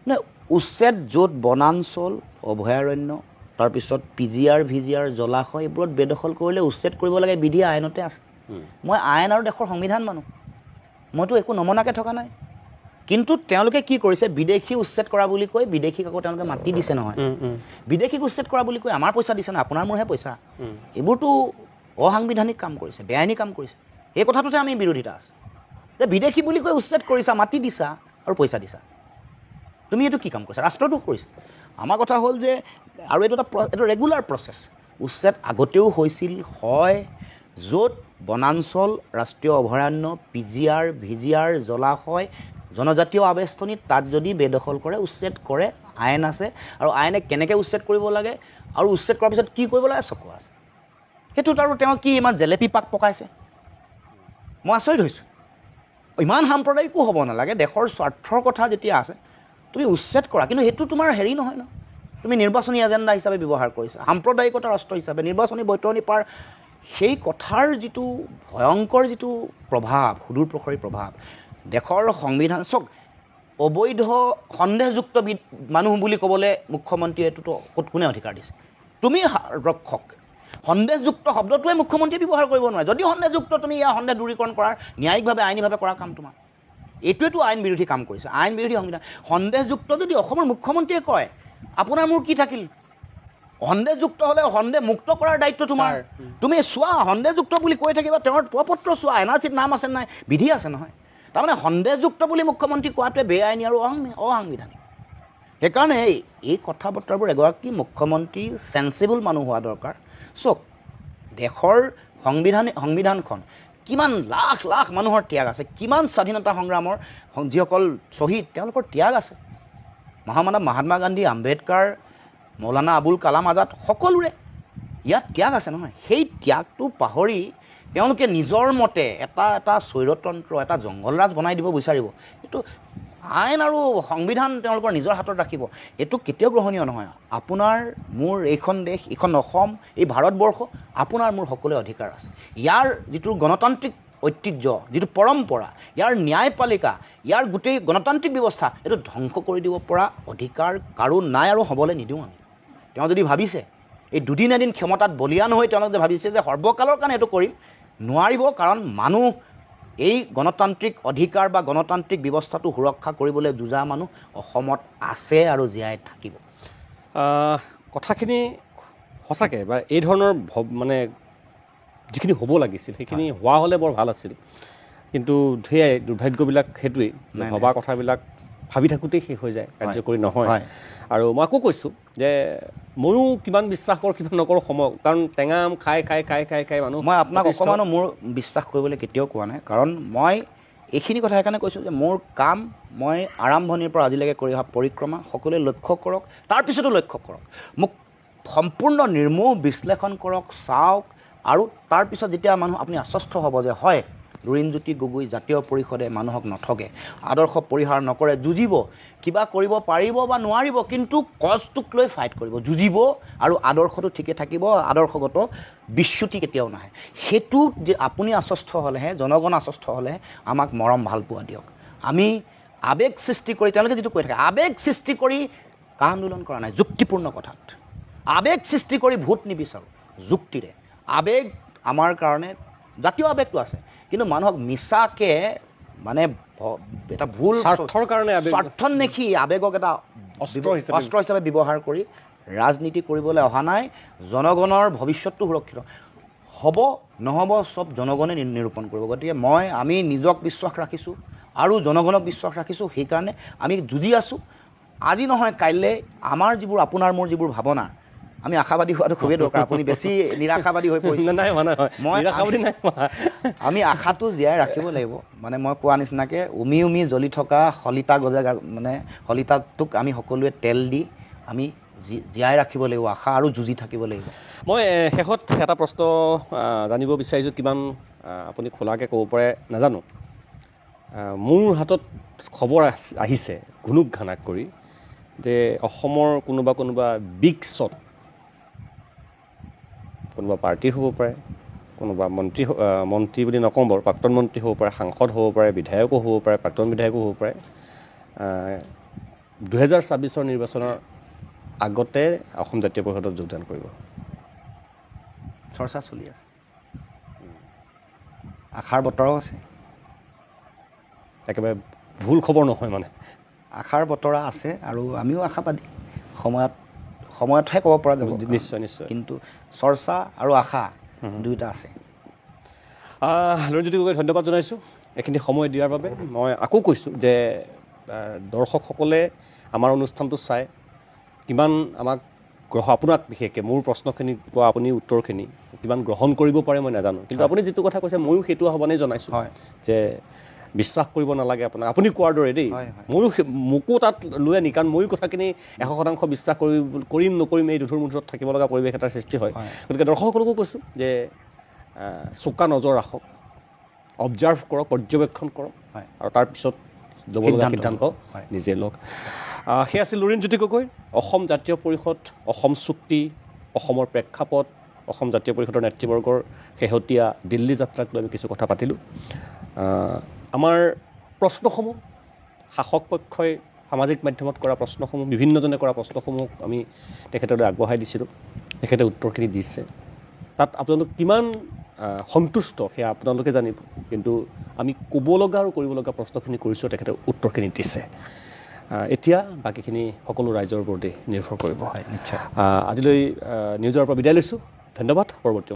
B: নাই উচ্ছেদ য'ত বনাঞ্চল অভয়াৰণ্য তাৰপিছত PGR VGR জলাশয় এইবোৰত বেদখল কৰিলে উচ্ছেদ কৰিব লাগে বিধি আইনতে আছে। মই আইন আৰু দেশৰ সংবিধান মানো, মইতো একো নমনাকৈ থকা নাই। কিন্তু তেওঁলোকে কি কৰিছে বিদেশী উচ্ছেদ কৰা বুলি কৈ বিদেশীক আকৌ তেওঁলোকে মাতি দিছে নহয়। বিদেশীক উচ্ছেদ কৰা বুলি কৈ আমাৰ পইচা দিছে নহয়, আপোনাৰ মোৰহে পইচা। এইবোৰতো অসাংবিধানিক কাম কৰিছে, বেআইনী কাম কৰিছে। এই কথাটোতে আমি বিৰোধিতা আছে যে বিদেশী বুলি কৈ উচ্ছেদ কৰিছা, মাতি দিছা, আৰু পইচা দিছা। তুমি এইটো কি কাম কৰিছা? ৰাষ্ট্ৰটো কৰিছে। আমাৰ কথা হ'ল যে আৰু এইটো এটা ৰেগুলাৰ প্ৰচেছ। উচ্ছেদ আগতেও হৈছিল, হয়, য'ত বনাঞ্চল, ৰাষ্ট্ৰীয় অভয়াৰণ্য, PGR, VGR, জলাশয়, জনজাতীয় আৱেষ্টনী, তাত যদি বেদখল কৰে, উচ্ছেদ কৰে, আইন আছে, আৰু আইনে কেনেকৈ উচ্ছেদ কৰিব লাগে আৰু উচ্ছেদ কৰাৰ পিছত কি কৰিব লাগে চকু আছে। সেইটোত আৰু তেওঁ কি ইমান জেলেপি পাক পকাইছে, মই আচৰিত হৈছোঁ। ইমান সাম্প্ৰদায়িকো হ'ব নালাগে। দেশৰ স্বাৰ্থৰ কথা যেতিয়া আছে তুমি উচ্ছেদ কৰা, কিন্তু সেইটো তোমাৰ হেৰি নহয় ন, তুমি নিৰ্বাচনী এজেণ্ডা হিচাপে ব্যৱহাৰ কৰিছা, সাম্প্ৰদায়িকতা ৰাষ্ট্ৰ হিচাপে নিৰ্বাচনী বৈতৰণি পাৰ, সেই কথাৰ যিটো ভয়ংকৰ যিটো প্ৰভাৱ, সুদূৰ প্ৰসাৰী প্ৰভাৱ, দেশৰ সংবিধান চাওক, অবৈধ সন্দেহযুক্ত মানুহ বুলি ক'বলৈ মুখ্যমন্ত্ৰীয়ে এইটোতো কোনে অধিকাৰ দিছে? তুমি ৰক্ষক। সন্দেহযুক্ত শব্দটোৱে মুখ্যমন্ত্ৰীয়ে ব্যৱহাৰ কৰিব নোৱাৰে। যদি সন্দেহযুক্ত, তুমি ইয়াৰ সন্দেহ দূৰীকৰণ কৰাৰ ন্যায়িকভাৱে আইনীভাৱে কৰা কাম তোমাৰ। এইটোৱেতো আইন বিৰোধী কাম কৰিছে, আইন বিৰোধী সংবিধান। সন্দেহযুক্ত যদি অসমৰ মুখ্যমন্ত্ৰীয়ে কয়, আপোনাৰ মোৰ কি থাকিল? সন্দেহযুক্ত হ'লে সন্দেহ মুক্ত কৰাৰ দায়িত্ব তোমাৰ। তুমি চোৱা, সন্দেহযুক্ত বুলি কৈ থাকিবা, তেওঁৰ প্ৰপত্ৰ চোৱা, NRCত নাম আছে নাই, বিধি আছে নহয়। তাৰমানে সন্দেহযুক্ত বুলি মুখ্যমন্ত্ৰী কোৱাটোৱে বেআইনী আৰু অসাংবিধানিক। সেইকাৰণে এই কথা বতৰাবোৰ এগৰাকী মুখ্যমন্ত্ৰী চেন্সিবল মানুহ হোৱা দৰকাৰ। চাওক, দেশৰ সংবিধানখন কিমান লাখ লাখ মানুহৰ ত্যাগ আছে, কিমান স্বাধীনতা সংগ্ৰামৰ যিসকল শ্বহীদ, তেওঁলোকৰ ত্যাগ আছে। মহামানৱ মহাত্মা গান্ধী, আম্বেদকাৰ, মৌলানা আবুল কালাম আজাদ, সকলোৰে ইয়াত ত্যাগ আছে নহয়। সেই ত্যাগটো পাহৰি তেওঁলোকে নিজৰ মতে এটা স্বৈৰতন্ত্ৰ, এটা জংঘলৰাজ বনাই দিব বিচাৰিব। এইটো আইন আৰু সংবিধান তেওঁলোকৰ নিজৰ হাতত ৰাখিব, এইটো কেতিয়াও গ্ৰহণীয় নহয়। আপোনাৰ মোৰ এইখন দেশ, এইখন অসম, এই ভাৰতবৰ্ষ, আপোনাৰ মোৰ সকলোৰে অধিকাৰ আছে। ইয়াৰ যিটো গণতান্ত্ৰিক ঐতিহ্য, যিটো পৰম্পৰা, ইয়াৰ ন্যায়পালিকা, ইয়াৰ গোটেই গণতান্ত্ৰিক ব্যৱস্থা, এইটো ধ্বংস কৰি দিব পৰা অধিকাৰ কাৰো নাই আৰু হ'বলৈ নিদিওঁ আমি। তেওঁ যদি ভাবিছে এই দুদিন এদিন ক্ষমতাত বলিয়ান হৈ তেওঁলোকে ভাবিছে যে সৰ্বকালৰ কাৰণে এইটো কৰিম, নোৱাৰিব। কাৰণ মানুহ, এই গণতান্ত্ৰিক অধিকাৰ বা গণতান্ত্ৰিক ব্যৱস্থাটো সুৰক্ষা কৰিবলৈ যুঁজা মানুহ অসমত আছে আৰু জীয়াই থাকিব।
A: কথাখিনি সঁচাকৈ বা এই ধৰণৰ মানে যিখিনি হ'ব লাগিছিল সেইখিনি হোৱা হ'লে বৰ ভাল আছিল। কিন্তু সেয়াই দুৰ্ভাগ্যবিলাক সেইটোৱেই, ভবা কথাবিলাক ভাবি থাকোঁতেই শেষ হৈ যায়, কাৰ্যকৰী নহয়। আৰু মই আকৌ কৈছোঁ যে ময়ো কিমান বিশ্বাস কৰোঁ কিমান নকৰোঁ সময়, কাৰণ টেঙা আম খাই খাই খাই খাই খাই মানুহ।
B: মই আপোনাক অকণমানো মোৰ বিশ্বাস কৰিবলৈ কেতিয়াও কোৱা নাই, কাৰণ মই এইখিনি কথা সেইকাৰণে কৈছোঁ যে মোৰ কাম, মই আৰম্ভণিৰ পৰা আজিলৈকে কৰি অহা পৰিক্ৰমা সকলোৱে লক্ষ্য কৰক, তাৰপিছতো লক্ষ্য কৰক, মোক সম্পূৰ্ণ নিৰ্মোহ বিশ্লেষণ কৰক, চাওক, আৰু তাৰপিছত যেতিয়া মানুহ আপুনি আশ্বস্ত হ'ব যে হয়, লুৰিণজ্যোতি গগৈ জাতীয় পৰিষদে মানুহক নঠগে, আদৰ্শ পৰিহাৰ নকৰে, যুঁজিব, কিবা কৰিব পাৰিব বা নোৱাৰিব, কিন্তু কজটোক লৈ ফাইট কৰিব, যুঁজিব, আৰু আদৰ্শটো ঠিকে থাকিব, আদৰ্শগত বিচ্যুতি কেতিয়াও নাহে। সেইটোত যে আপুনি আশ্বস্ত হ'লেহে, জনগণ আশ্বস্ত হ'লেহে আমাক মৰম ভাল পোৱা দিয়ক। আমি আৱেগ সৃষ্টি কৰি, তেওঁলোকে যিটো কৈ থাকে, আৱেগ সৃষ্টি কৰি কা আন্দোলন কৰা নাই, যুক্তিপূৰ্ণ কথাত আৱেগ সৃষ্টি কৰি ভোট নিবিচাৰোঁ, যুক্তিৰে। আৱেগ আমাৰ কাৰণে, জাতীয় আৱেগটো আছে, কিন্তু মানুহক মিছাকৈ মানে এটা ভুল
A: স্বাৰ্থৰ কাৰণে,
B: স্বাৰ্থ নেখি আৱেগক এটা অস্ত্ৰ হিচাপে ব্যৱহাৰ কৰি ৰাজনীতি কৰিবলৈ অহা নাই। জনগণৰ ভৱিষ্যতটো সুৰক্ষিত হ'ব নহ'ব চব জনগণে নিৰূপণ কৰিব। গতিকে আমি নিজক বিশ্বাস ৰাখিছোঁ আৰু জনগণক বিশ্বাস ৰাখিছোঁ, সেইকাৰণে আমি যুঁজি আছোঁ। আজি নহয় কাইলৈ আমাৰ যিবোৰ, আপোনাৰ মোৰ যিবোৰ ভাৱনা, আমি আশাবাদী হোৱাটো খুবেই দৰকাৰ। আপুনি বেছি নিৰাশাবাদী হৈ পৰিছে। আমি আশাটো জীয়াই ৰাখিব লাগিব। মানে মই কোৱা নিচিনাকৈ উমি উমি জ্বলি থকা শলিতা মানে শলিতাটোক আমি সকলোৱে তেল দি আমি জীয়াই ৰাখিব লাগিব, আশা, আৰু যুঁজি থাকিব লাগিব।
A: মই শেষত এটা প্ৰশ্ন জানিব বিচাৰিছোঁ, কিমান আপুনি খোলাকৈ ক'ব পাৰে নাজানো। মোৰ হাতত খবৰ আহিছে ঘুনুক ঘানাক কৰি যে অসমৰ কোনোবা বিগ শ্বট, কোনোবা পাৰ্টি হ'ব পাৰে, কোনোবা মন্ত্ৰী বুলি নকওঁ বাৰু, প্ৰাক্তন মন্ত্ৰী হ'ব পাৰে, সাংসদ হ'ব পাৰে, বিধায়কো হ'ব পাৰে, প্ৰাক্তন বিধায়কো হ'ব পাৰে, 2026 নিৰ্বাচনৰ আগতে অসম জাতীয় পৰিষদত যোগদান কৰিব।
B: চৰ্চা চলি আছে, আশাৰ বতৰাও আছে।
A: একেবাৰে ভুল খবৰ নহয়, মানে
B: আশাৰ বতৰা আছে, আৰু আমিও আশাবাদী। সময়তহে ক'ব পৰা যাব।
A: নিশ্চয় নিশ্চয়।
B: কিন্তু চৰ্চা আৰু আশা দুয়োটা আছে।
A: লুৰিণজ্যোতি গগৈ, ধন্যবাদ জনাইছোঁ এইখিনি সময় দিয়াৰ বাবে। মই আকৌ কৈছোঁ যে দৰ্শকসকলে আমাৰ অনুষ্ঠানটো চাই কিমান আমাক আপোনাক বিশেষকৈ মোৰ প্ৰশ্নখিনি বা আপুনি উত্তৰখিনি কিমান গ্ৰহণ কৰিব পাৰে মই নাজানো, কিন্তু আপুনি যিটো কথা কৈছে ময়ো সেইটো আহ্বানেই জনাইছোঁ যে বিশ্বাস কৰিব নালাগে আপোনাৰ, আপুনি কোৱাৰ দৰে দেই, ময়ো মোকো তাত লৈ আনি, কাৰণ ময়ো কথাখিনি 100% বিশ্বাস কৰিম নকৰিম এই দুধুৰ মুধুৰত থাকিব লগা পৰিৱেশ এটাৰ সৃষ্টি হয়। গতিকে দৰ্শকসকলকো কৈছোঁ যে চোকা নজৰ ৰাখক, অবজাৰ্ভ কৰক, পৰ্যবেক্ষণ কৰক, আৰু তাৰপিছত ল'বলগীয়া সিদ্ধান্ত নিজে লওক। সেয়া আছিল লুৰিণজ্যোতি গগৈ, অসম জাতীয় পৰিষদ, অসম চুক্তি, অসমৰ প্ৰেক্ষাপট, অসম জাতীয় পৰিষদৰ নেতৃবৰ্গৰ শেহতীয়া দিল্লী যাত্ৰাক লৈ আমি কিছু কথা পাতিলোঁ। আমাৰ প্ৰশ্নসমূহ শাসক পক্ষই সামাজিক মাধ্যমত কৰা প্ৰশ্নসমূহ, বিভিন্নজনে কৰা প্ৰশ্নসমূহ আমি তেখেতলৈ আগবঢ়াই দিছিলোঁ, তেখেতে উত্তৰখিনি দিছে। তাত আপোনালোক কিমান সন্তুষ্ট সেয়া আপোনালোকে জানিব, কিন্তু আমি ক'ব লগা আৰু কৰিব লগা প্ৰশ্নখিনি কৰিছোঁ, তেখেতে উত্তৰখিনি দিছে। এতিয়া বাকীখিনি সকলো ৰাইজৰ ওপৰতে নিৰ্ভৰ কৰিব। আজিলৈ নিউজৰ পৰা বিদায় লৈছোঁ, ধন্যবাদ। পৰৱৰ্তী